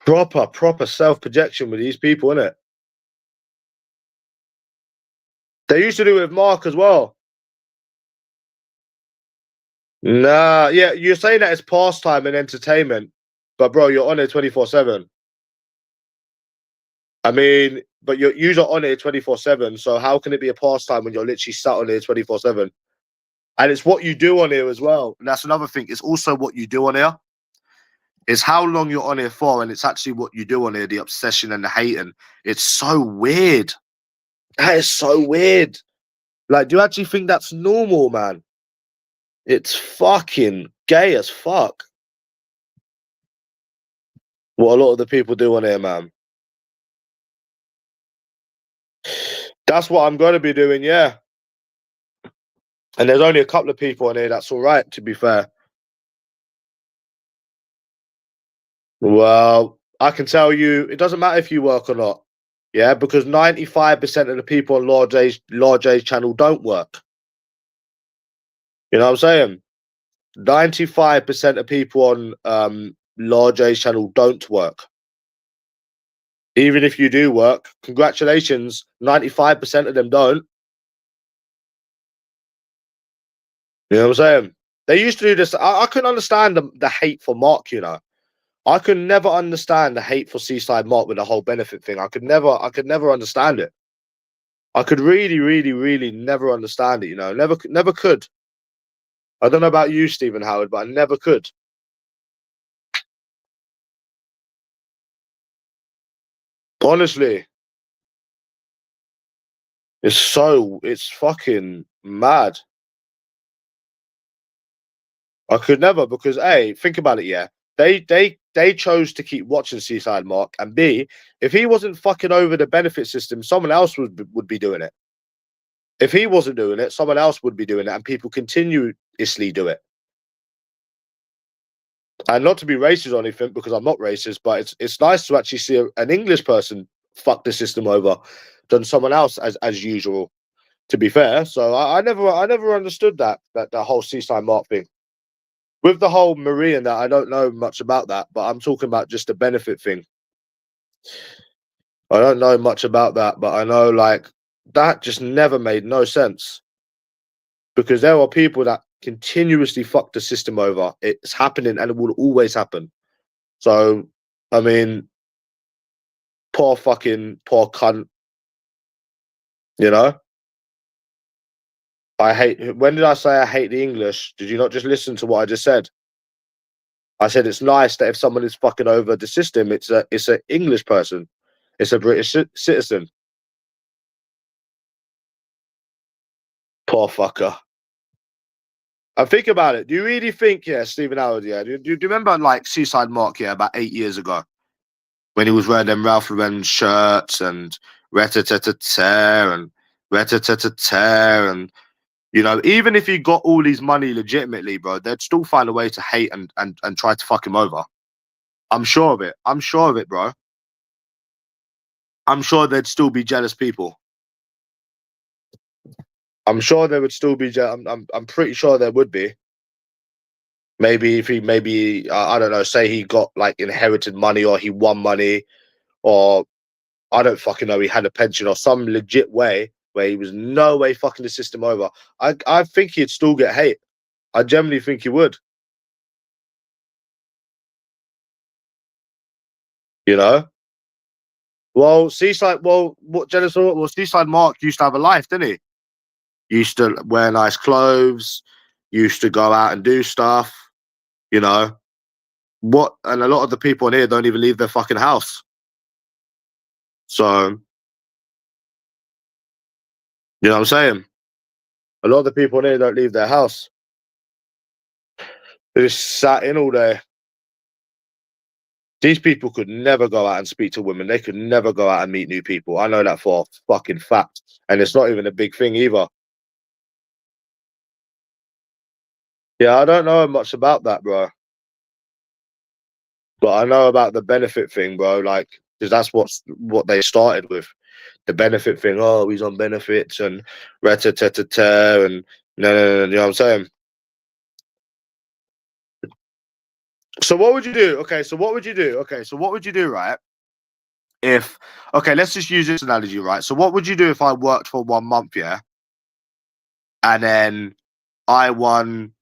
Proper self-projection with these people, innit? They used to do it with Mark as well. Nah, yeah, you're saying that it's pastime and entertainment, but bro, you're on it 24/7. I mean, but you're on it 24/7, so how can it be a pastime when you're literally sat on here 24/7? And it's what you do on here as well. And that's another thing. It's also what you do on here. It's how long you're on here for, and it's actually what you do on here, the obsession and the hating. It's so weird. That is so weird. Like, do you actually think that's normal, man? It's fucking gay as fuck. What a lot of the people do on here, man. That's what I'm going to be doing, yeah. And there's only a couple of people on here that's all right, to be fair. Well, I can tell you, it doesn't matter if you work or not. Yeah, because 95% of the people on Large A's channel don't work. You know what I'm saying? 95% of people on Large A's channel don't work. Even if you do work, congratulations, 95% of them don't. You know what I'm saying? They used to do this. I couldn't understand the hate for Mark, you know. I could never understand the hate for Seaside Mark with the whole benefit thing. I could never understand it. I could really, really, really never understand it, you know. Never could. I don't know about you, Stephen Howard, but I never could. Honestly, it's fucking mad. I could never, because A, think about it, yeah. They chose to keep watching Seaside Mark, and B, if he wasn't fucking over the benefit system, someone else would be doing it. If he wasn't doing it, someone else would be doing it, and people continuously do it. And not to be racist or anything, because I'm not racist, but it's nice to actually see an English person fuck the system over than someone else as usual. To be fair, so I never understood that whole seaside mark thing. With the whole Marie and that, I don't know much about that, but I'm talking about just the benefit thing. I don't know much about that, but I know like that just never made no sense because there are people that continuously fuck the system over. It's happening and it will always happen. So, I mean, poor cunt, you know? I hate, when did I say I hate the English? Did you not just listen to what I just said? I said it's nice that if someone is fucking over the system, it's an English person. It's a British citizen. Poor fucker. And think about it. Do you really think, yeah, Stephen Howard, yeah? Do you remember like Seaside Mark, yeah, about 8 years ago when he was wearing them Ralph Lauren shirts and rat-a-tat-tat and rat-a-tat-tat and you know, even if he got all his money legitimately, bro, they'd still find a way to hate and try to fuck him over. I'm sure of it. I'm sure of it, bro. I'm sure there'd still be jealous people. I'm sure there would still be. I'm pretty sure there would be. Maybe if he, maybe I don't know. Say he got like inherited money, or he won money, or I don't fucking know. He had a pension or some legit way where he was no way fucking the system over. I think he'd still get hate. I genuinely think he would. You know. Well, Seaside. Well, what jealous? Well, Seaside Mark used to have a life, didn't he? Used to wear nice clothes. Used to go out and do stuff. You know. What, and a lot of the people in here don't even leave their fucking house. So, you know what I'm saying? A lot of the people in here don't leave their house. They just sat in all day. These people could never go out and speak to women. They could never go out and meet new people. I know that for a fucking fact. And it's not even a big thing either. Yeah, I don't know much about that, bro. But I know about the benefit thing, bro. Like, because that's what they started with. The benefit thing. Oh, he's on benefits and rat-a-tat-tat and no, you know what I'm saying? So what would you do? Okay, so what would you do? Okay, so what would you do, right? If okay, let's just use this analogy, right? So what would you do if I worked for 1 month, yeah, and then I won,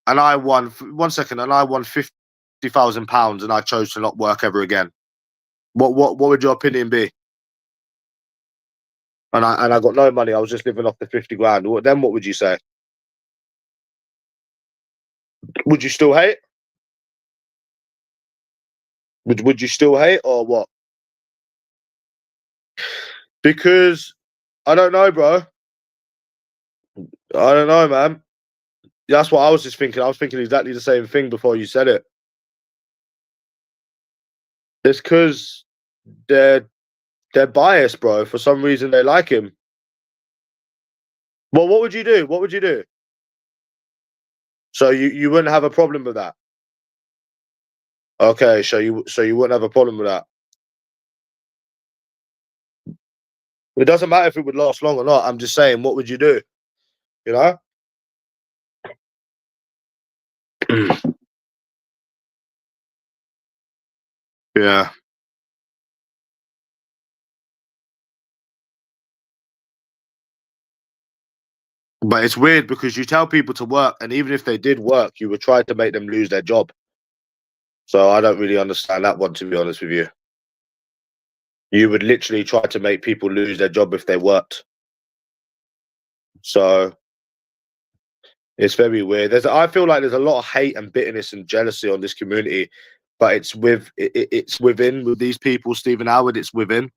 I won 1 second, and I won £50,000, and I chose to not work ever again. What would your opinion be? And I got no money. I was just living off the 50 grand. Then what would you say? Would you still hate? Would you still hate or what? Because I don't know, bro. I don't know, man. That's what I was just thinking. I was thinking exactly the same thing before you said it. It's because they're they're biased, bro. For some reason, they like him. Well, what would you do? What would you do? So you wouldn't have a problem with that. Okay, so you wouldn't have a problem with that. It doesn't matter if it would last long or not. I'm just saying, what would you do? You know? Yeah. But it's weird because you tell people to work, and even if they did work, you would try to make them lose their job. So I don't really understand that one, to be honest with you. You would literally try to make people lose their job if they worked. So it's very weird. I feel like there's a lot of hate and bitterness and jealousy on this community, but it's within with these people, Stephen Howard. It's within.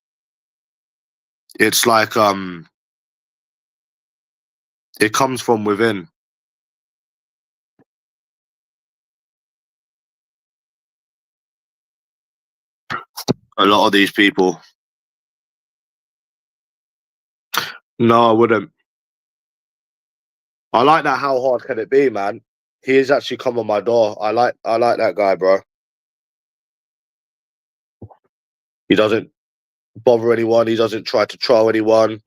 It's like it comes from within. A lot of these people. No, I wouldn't. I like that. How hard can it be, man? he has actually come on my door. I like that guy, bro. He doesn't bother anyone. He doesn't try to troll anyone.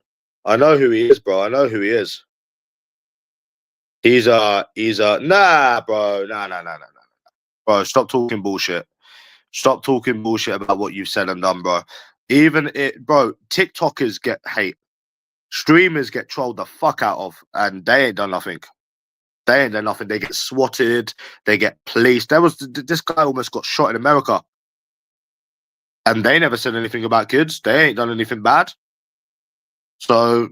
I know who he is, bro. I know who he is. He's nah, bro. Nah. Bro, stop talking bullshit. Stop talking bullshit about what you've said and done, bro. Bro, TikTokers get hate. Streamers get trolled the fuck out of, and they ain't done nothing. They ain't done nothing. They get swatted. They get policed. This guy almost got shot in America, and they never said anything about kids. They ain't done anything bad. So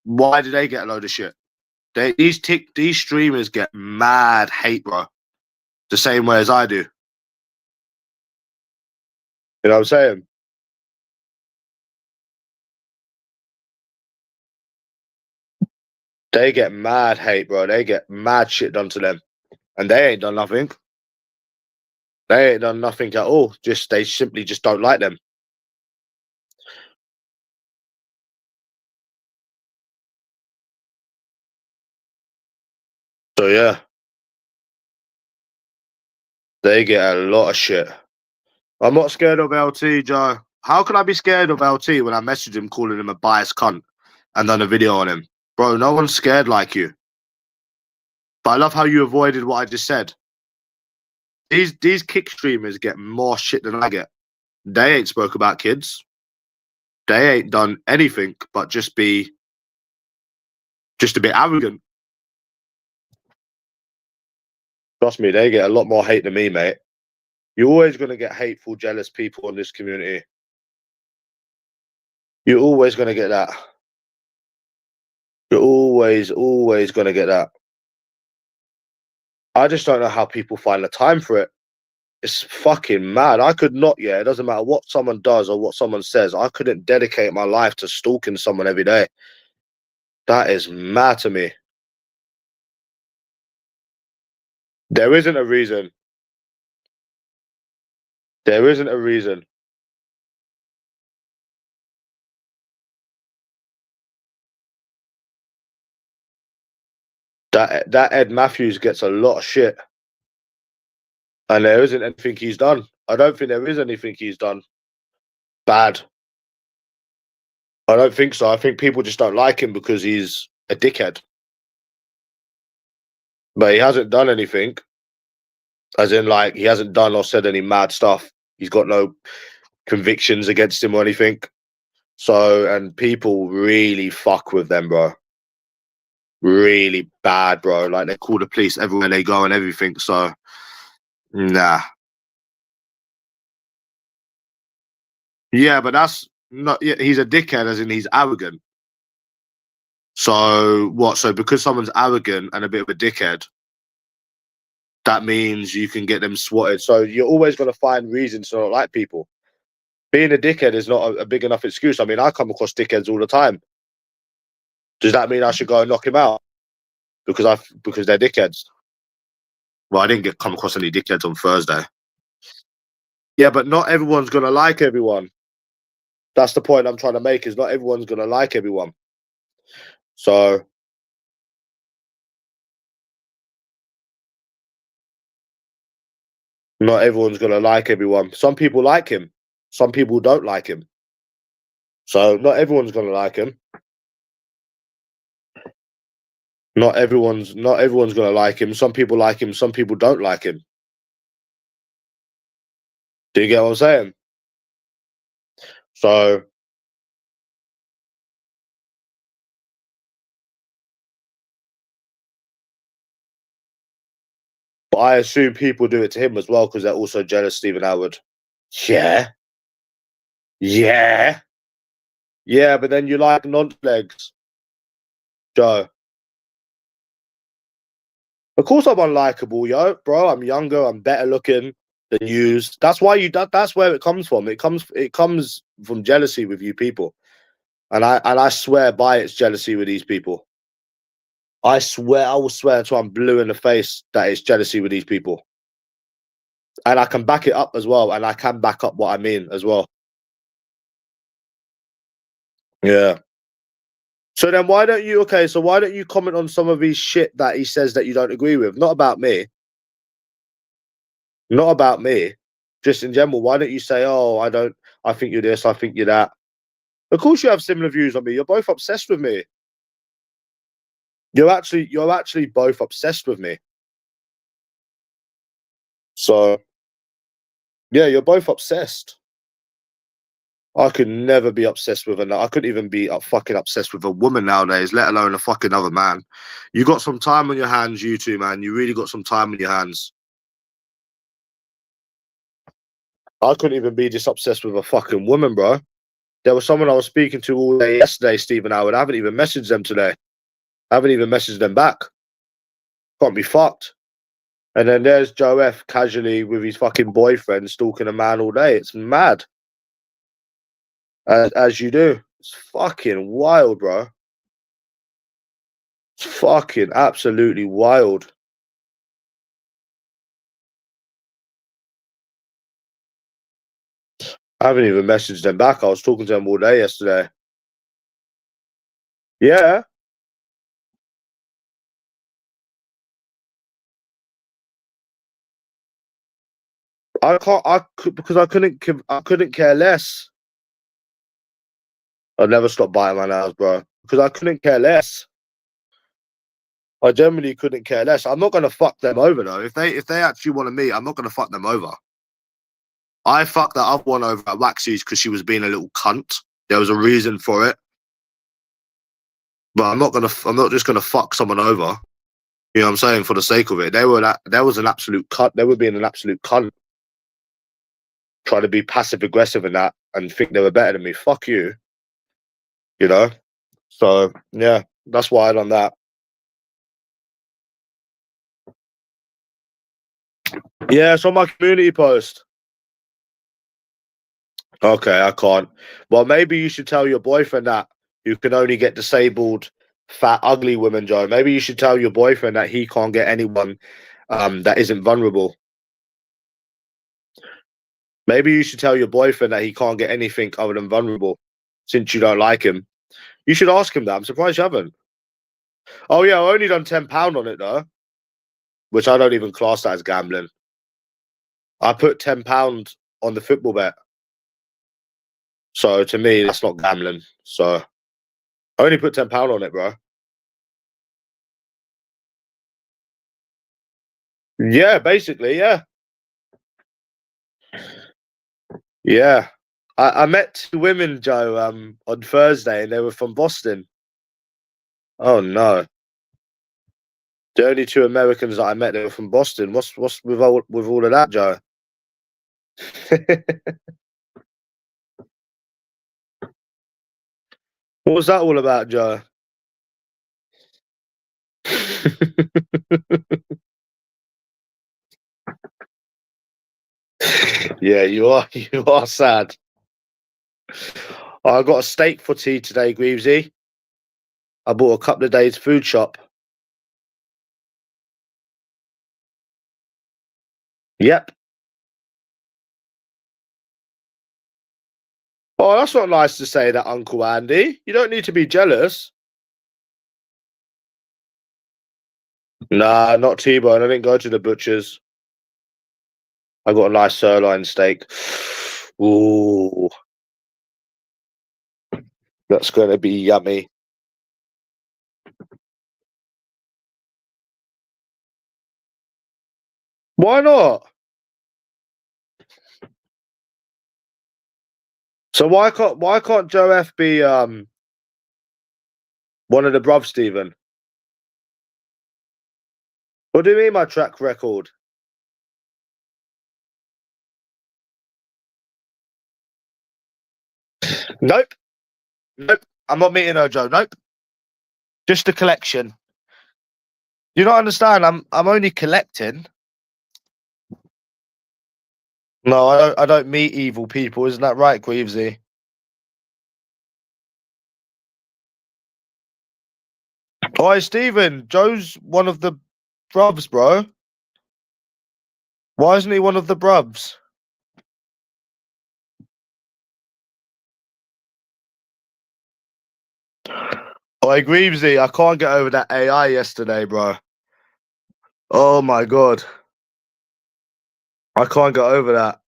why do they get a load of shit? These streamers get mad hate, bro. The same way as I do. You know what I'm saying? They get mad hate, bro. They get mad shit done to them, and they ain't done nothing. They ain't done nothing at all. They simply just don't like them. So yeah, they get a lot of shit. I'm not scared of LT, Joe. How can I be scared of LT when I messaged him calling him a biased cunt and done a video on him? Bro, no one's scared like you. But I love how you avoided what I just said. These kick streamers get more shit than I get. They ain't spoke about kids. They ain't done anything but just a bit arrogant. Trust me, they get a lot more hate than me, mate. You're always going to get hateful, jealous people in this community. You're always going to get that. You're always going to get that. I just don't know how people find the time for it. It's fucking mad. I could not, it doesn't matter what someone does or what someone says. I couldn't dedicate my life to stalking someone every day. That is mad to me. There isn't a reason. There isn't a reason. That Ed Matthews gets a lot of shit. And there isn't anything he's done. I don't think there is anything he's done bad. I don't think so. I think people just don't like him because he's a dickhead. But he hasn't done anything. As in, like, he hasn't done or said any mad stuff. He's got no convictions against him or anything. So, and people really fuck with them, bro. Really bad, bro. Like, they call the police everywhere they go and everything. So, nah. Yeah, but that's not. Yeah, he's a dickhead, as in he's arrogant. So what? So because someone's arrogant and a bit of a dickhead, that means you can get them swatted. So you're always going to find reasons to not like people. Being a dickhead is not a big enough excuse. I mean, I come across dickheads all the time. Does that mean I should go and knock him out because they're dickheads? Well, I didn't come across any dickheads on Thursday. Yeah, but not everyone's going to like everyone. That's the point I'm trying to make. Is not everyone's going to like everyone. So not everyone's going to like everyone. Some people like him. Some people don't like him. So not everyone's going to like him. Not everyone's going to like him. Some people like him. Some people don't like him. Do you get what I'm saying? So but I assume people do it to him as well because they're also jealous Stephen Howard. Yeah. Yeah. Yeah, but then you like non-legs, Joe. Of course I'm unlikable, yo, bro. I'm younger, I'm better looking than you. That's why that's where it comes from. It comes from jealousy with you people. And I swear by it's jealousy with these people. I will swear until I'm blue in the face that it's jealousy with these people. And I can back it up as well. And I can back up what I mean as well. Yeah. So then why don't you, okay, so why don't you comment on some of his shit that he says that you don't agree with? Not about me. Not about me. Just in general. Why don't you say, oh, I think you're this, I think you're that. Of course you have similar views on me. You're both obsessed with me. You're actually both obsessed with me. So yeah, you're both obsessed. I could never be obsessed with I couldn't even be fucking obsessed with a woman nowadays, let alone a fucking other man. You got some time on your hands, you two, man. You really got some time on your hands. I couldn't even be this obsessed with a fucking woman, bro. There was someone I was speaking to all day yesterday, Stephen Howard. I haven't even messaged them today. I haven't even messaged them back. Can't be fucked. And then there's Joe F casually with his fucking boyfriend stalking a man all day. It's mad. As you do. It's fucking wild, bro. It's fucking absolutely wild. I haven't even messaged them back. I was talking to them all day yesterday. Yeah. Because I couldn't care less. I'd never stop biting my nails, bro. Because I couldn't care less. I generally couldn't care less. I'm not gonna fuck them over though. If they actually want to meet, I'm not gonna fuck them over. I fucked that other one over at Waxy's because she was being a little cunt. There was a reason for it. But I'm not just gonna fuck someone over. You know what I'm saying? For the sake of it. There was an absolute cunt. They were being an absolute cunt. Trying to be passive aggressive in that and think they were better than me. Fuck you. You know? So yeah, that's why I done that. Yeah, it's on my community post. Okay, I can't. Well, maybe you should tell your boyfriend that you can only get disabled, fat, ugly women, Joe. Maybe you should tell your boyfriend that he can't get anyone that isn't vulnerable. Maybe you should tell your boyfriend that he can't get anything other than vulnerable, since you don't like him. You should ask him that. I'm surprised you haven't. Oh yeah, I only done £10 on it though, which I don't even class that as gambling. I put £10 on the football bet. So to me, that's not gambling. So I only put £10 on it, bro. Yeah, basically, yeah. Yeah. I met two women, Joe, on Thursday, and they were from Boston. Oh no. The only two Americans that I met, they were from Boston. What's with all of that, Joe? What was that all about, Joe? Yeah, you are sad. I got a steak for tea today, Greavesy. I bought a couple of days food shop. Yep. Oh, that's not nice to say that, Uncle Andy. You don't need to be jealous. Nah, not T-bone. I didn't go to the butcher's. I got a nice sirloin steak. Ooh, that's going to be yummy. Why not? So why can't Joe F be one of the bruvs, Stephen? What do you mean my track record? Nope. Nope. I'm not meeting her, Joe. Nope. Just a collection. You don't understand. I'm only collecting. No, I don't meet evil people. Isn't that right, Queevesy? Oh, Stephen, Joe's one of the bruvs, bro. Why isn't he one of the bruvs? I Greavesy, I can't get over that AI yesterday, bro. Oh my god. I can't get over that.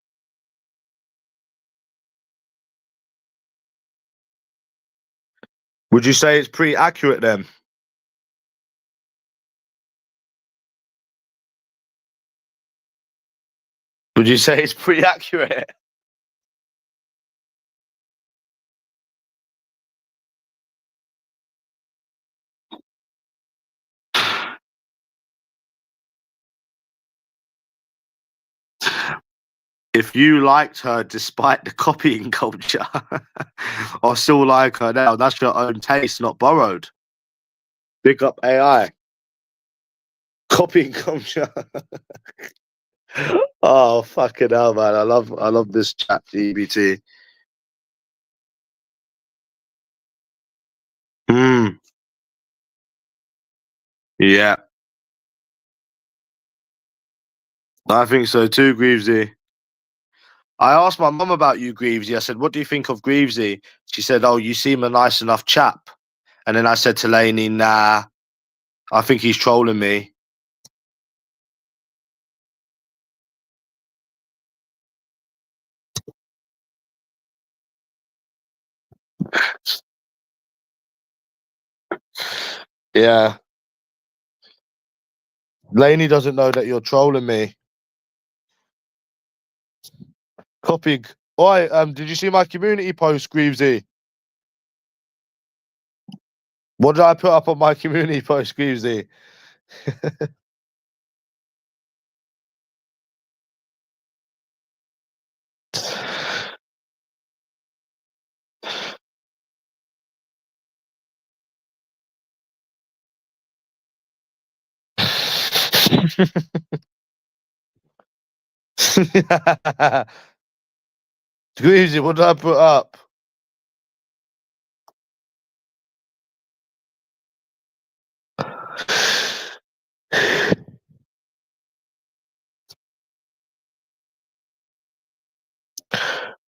Would you say it's pretty accurate then? Would you say it's pretty accurate? If you liked her despite the copying culture, I still like her now. That's your own taste, not borrowed. Big up AI. Copying culture. Oh fucking hell, man! I love this chat GBT. Yeah, I think so too, Greavesy. I asked my mum about you, Greavesy. I said, "What do you think of Greavesy?" She said, "Oh, you seem a nice enough chap." And then I said to Lainey, "Nah, I think he's trolling me." Yeah, Lainey doesn't know that you're trolling me. Copying. Oi, did you see my community post, Greavesy? What did I put up on my community post, Greavesy? Greavesy, what did I put up?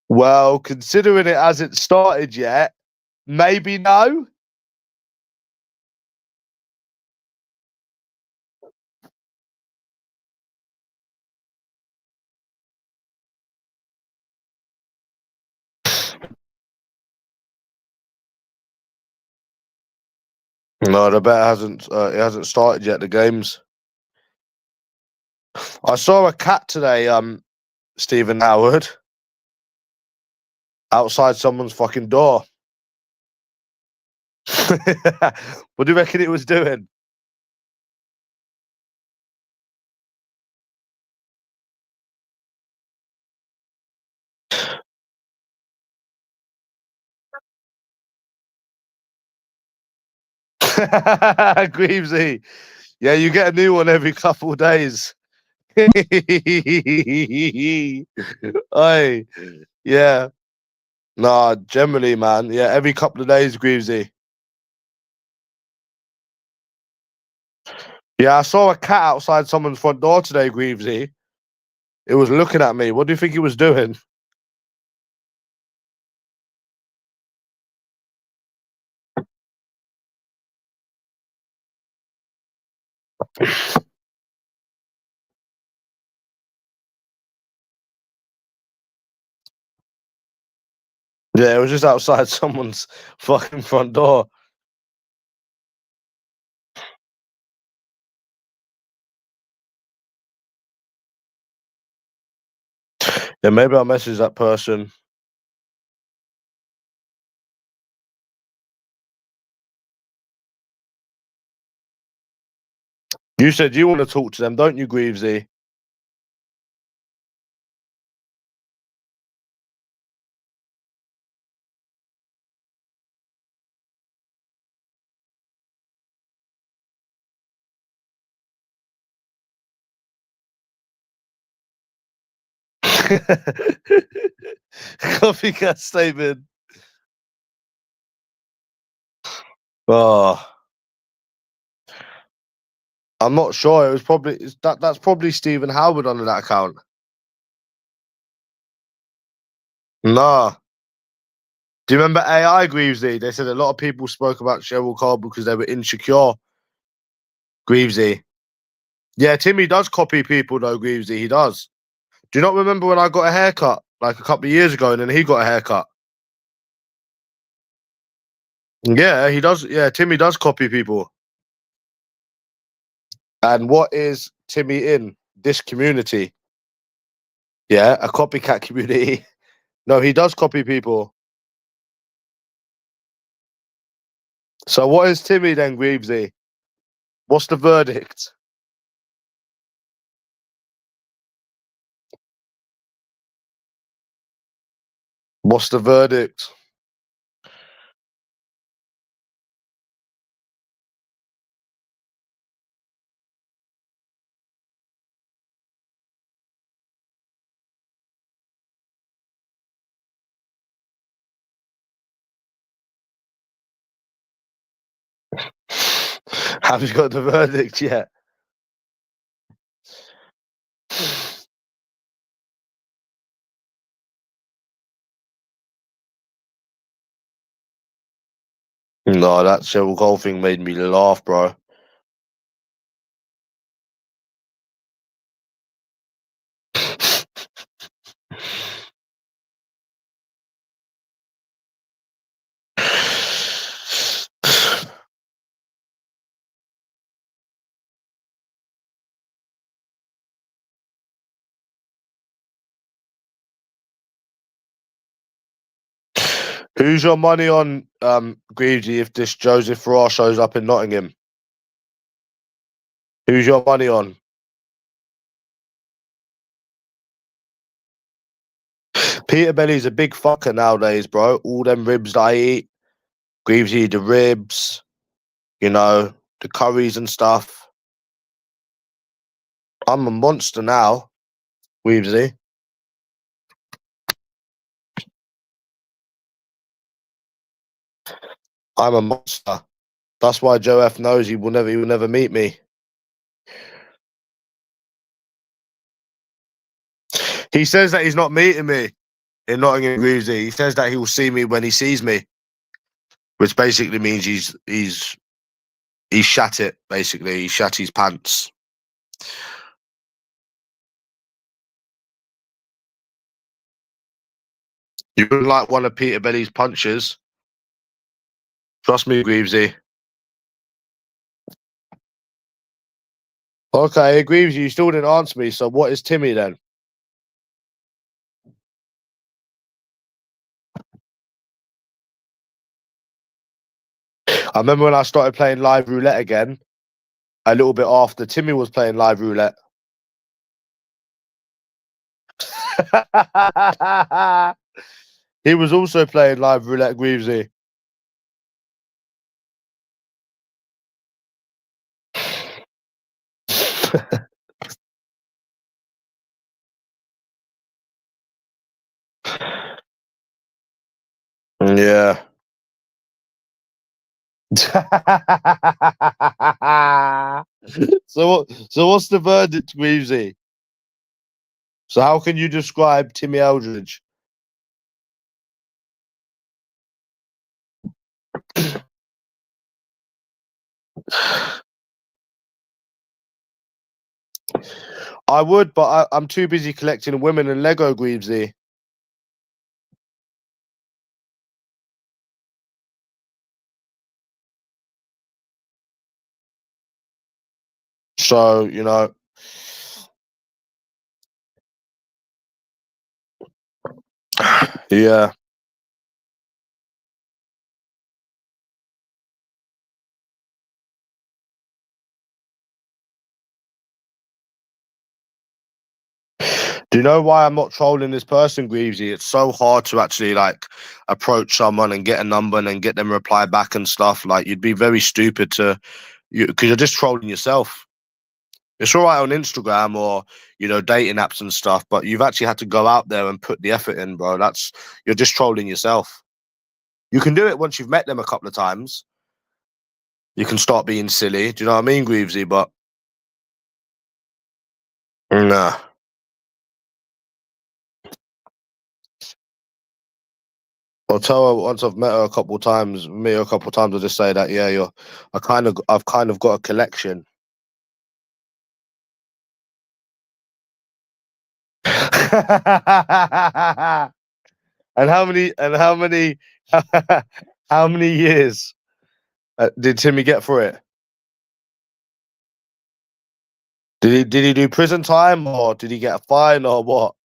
Well, considering it hasn't started yet, maybe no. No, the bet hasn't. It hasn't started yet. The games. I saw a cat today. Stephen Howard outside someone's fucking door. What do you reckon it was doing? Greavesy. Yeah, you get a new one every couple of days. Oi, yeah. Nah, generally, man. Yeah, every couple of days, Greavesy. Yeah, I saw a cat outside someone's front door today, Greavesy. It was looking at me. What do you think it was doing? Yeah, it was just outside someone's fucking front door. Yeah, maybe I'll message that person. You said you want to talk to them, don't you, Greavesy? Copycat statement. Oh, I'm not sure. It was probably that's probably Stephen Howard on that account. Nah. Do you remember AI, Greavesy? They said a lot of people spoke about Cheryl Cole because they were insecure. Greavesy. Yeah, Timmy does copy people though, Greavesy. He does. Do you not remember when I got a haircut like a couple of years ago and then he got a haircut? Yeah, he does. Yeah, Timmy does copy people. And what is Timmy in? This community. Yeah, a copycat community. No, he does copy people. So what is Timmy then, Greavesy? What's the verdict? What's the verdict? Have you got the verdict yet? No, that Cheryl Cole thing made me laugh, bro. Who's your money on, Greavesy, if this Joseph Farrar shows up in Nottingham? Who's your money on? Peter Belly's a big fucker nowadays, bro. All them ribs that I eat, Greavesy, the ribs, you know, the curries and stuff. I'm a monster now, Greavesy. I'm a monster. That's why Joe F knows he will never meet me. He says that he's not meeting me in Nottingham, Greavesy. He says that he will see me when he sees me, which basically means he's shat it. Basically, he shat his pants. You wouldn't like one of Peter Belly's punches. Trust me, Greavesy. Okay, I agree with you. You still didn't answer me. So what is Timmy then? I remember when I started playing live roulette again, a little bit after Timmy was playing live roulette. He was also playing live roulette, Greavesy. Yeah. So what's the verdict, Greavesy? So how can you describe Timmy Eldridge? I would, but I'm too busy collecting women and Lego, Greavesy. So, you know, yeah. Do you know why I'm not trolling this person, Greavesy? It's so hard to actually like approach someone and get a number and then get them reply back and stuff. Like you'd be very stupid to you because you're just trolling yourself. It's all right on Instagram or dating apps and stuff, but you've actually had to go out there and put the effort in, bro. You're just trolling yourself. You can do it once you've met them a couple of times. You can start being silly. Do you know what I mean, Greavesy? But nah. I'll tell her once I've met her a couple of times. I'll just say that I've kind of got a collection. And how many years did Timmy get for it? Did he do prison time, or did he get a fine, or what?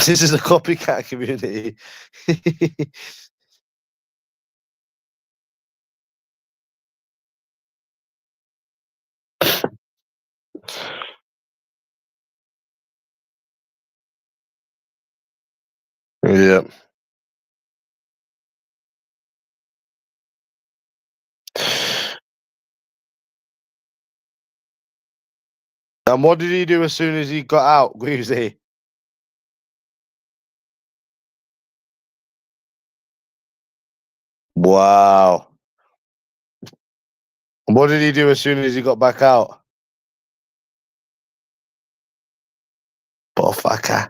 This is a copycat community. Yeah. And what did he do as soon as he got out, Greasy? Wow. And what did he do as soon as he got back out? Fucker.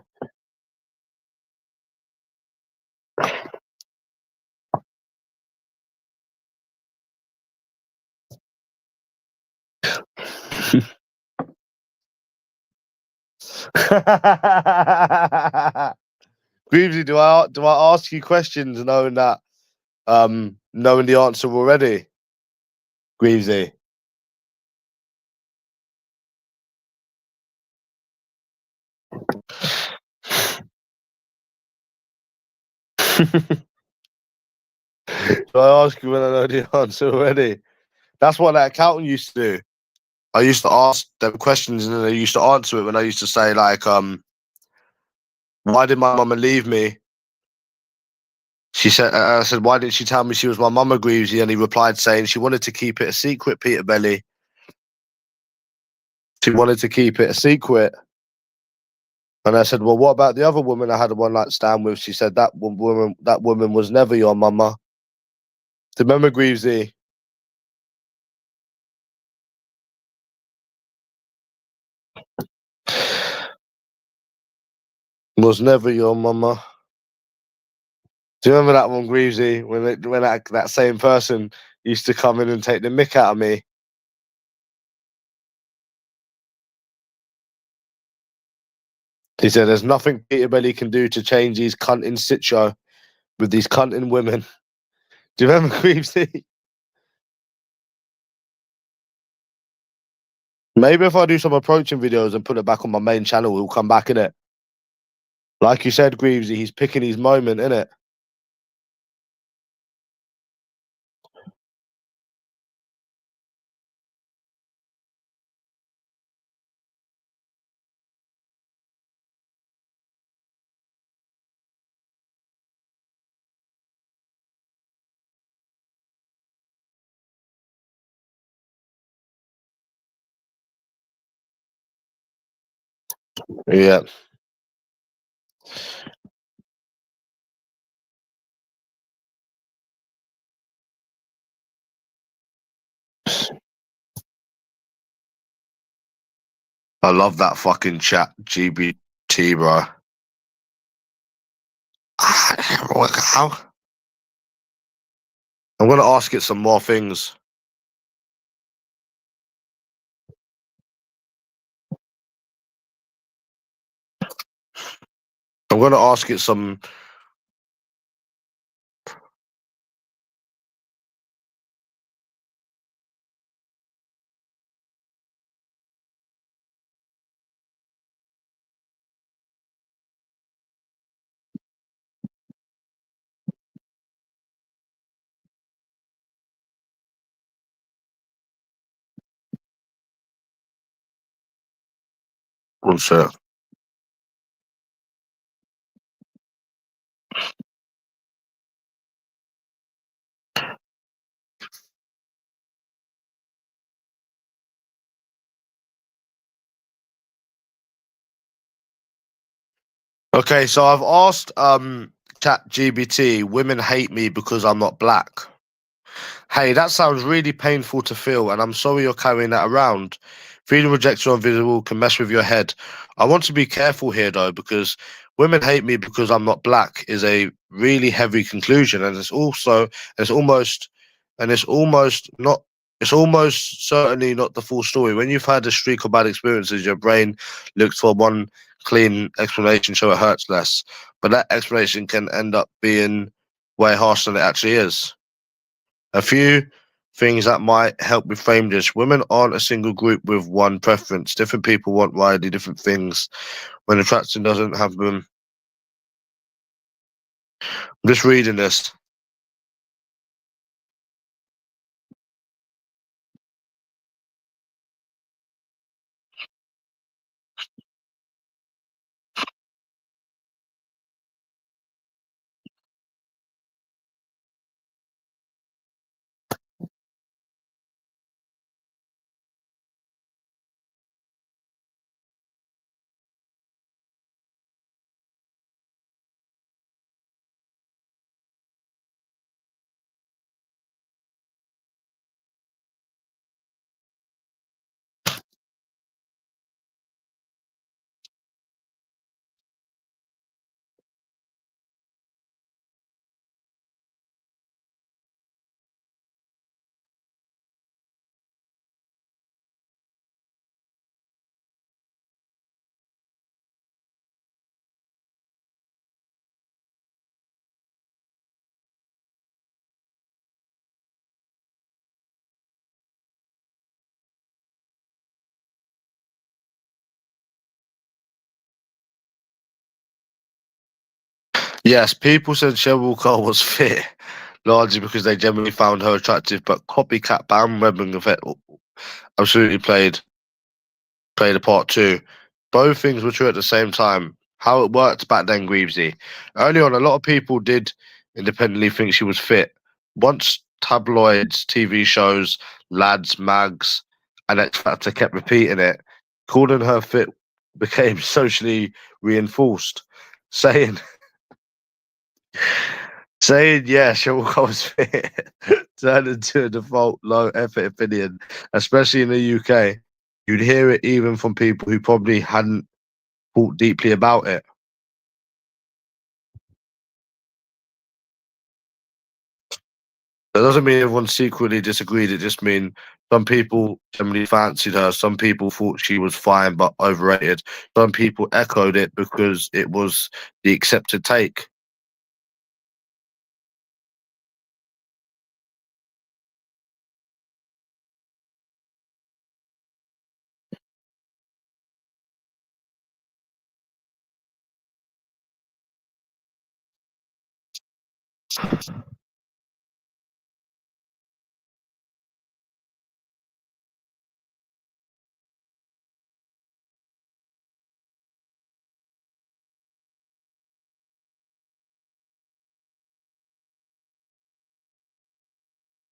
Greavesy, do I ask you questions knowing that knowing the answer already? Greavesy. Do I ask you when I know the answer already? That's what that accountant used to do. I used to ask them questions and then they used to answer it when I used to say like, why did my mama leave me? She said, I said, why didn't she tell me she was my mama, Greavesy? And he replied saying she wanted to keep it a secret, Peter Belly. She wanted to keep it a secret. And I said, well, what about the other woman I had a one night stand with? She said that woman was never your mama. Do you remember, Greavesy? Was never your mama. Do you remember that one, Greavesy? When that same person used to come in and take the mick out of me. He said, there's nothing Peter Belly can do to change these cunting situ with these cunting women. Do you remember, Greavesy? Maybe if I do some approaching videos and put it back on my main channel, we'll come back in it. Like you said, Greavesy, he's picking his moment, innit? Yeah. I love that fucking chat GBT, bro. How? I'm gonna ask it some more things. I'm gonna ask it some. One sec. Okay, so I've asked Chat GBT, women hate me because I'm not black. Hey, that sounds really painful to feel, and I'm sorry you're carrying that around. Feeling rejected or invisible can mess with your head. I want to be careful here, though, because women hate me because I'm not black is a really heavy conclusion, and it's almost, and it's almost certainly not the full story. When you've had a streak of bad experiences, your brain looks for one clean explanation so it hurts less, but that explanation can end up being way harsher than it actually is. A few things that might help reframe this. Women aren't a single group with one preference. Different people want widely different things. When attraction doesn't have them. I'm just reading this. Yes, people said Cheryl Cole was fit, largely because they generally found her attractive, but copycat bandwagon effect absolutely played a part too. Both things were true at the same time. How it worked back then, Greavesy. Early on, a lot of people did independently think she was fit. Once tabloids, TV shows, lads, mags, and X Factor kept repeating it, calling her fit became socially reinforced. Saying, saying yeah, she was fit turned into a default low effort opinion, especially in the UK. You'd hear it even from people who probably hadn't thought deeply about it. That doesn't mean everyone secretly disagreed. It just means some people generally fancied her. Some people thought she was fine but overrated. Some people echoed it because it was the accepted take.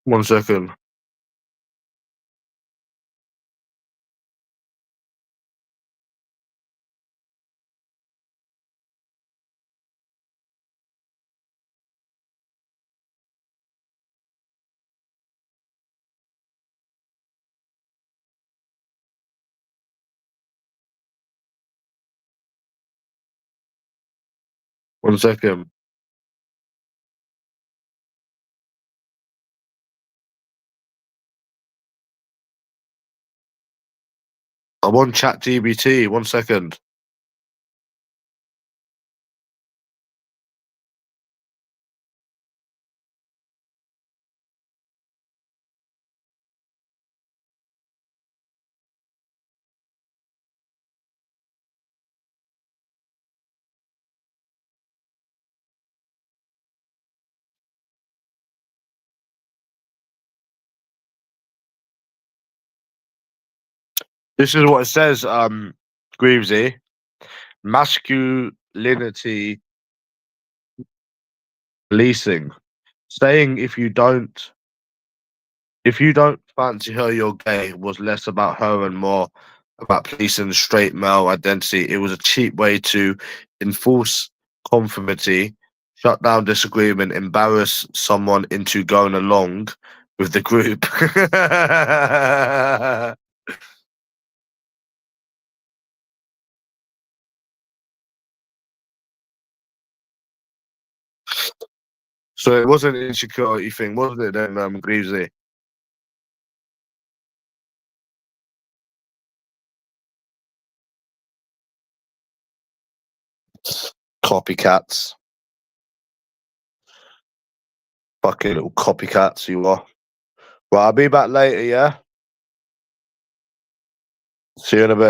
1 second. One second. I'm on chat GBT. 1 second. This is what it says, Greavesy. Masculinity policing. Saying if you don't fancy her, you're gay was less about her and more about policing the straight male identity. It was a cheap way to enforce conformity, shut down disagreement, embarrass someone into going along with the group. So it wasn't an insecurity thing, wasn't it then, Greavesy? Copycats. Fucking little copycats you are. Well, I'll be back later, yeah? See you in a bit.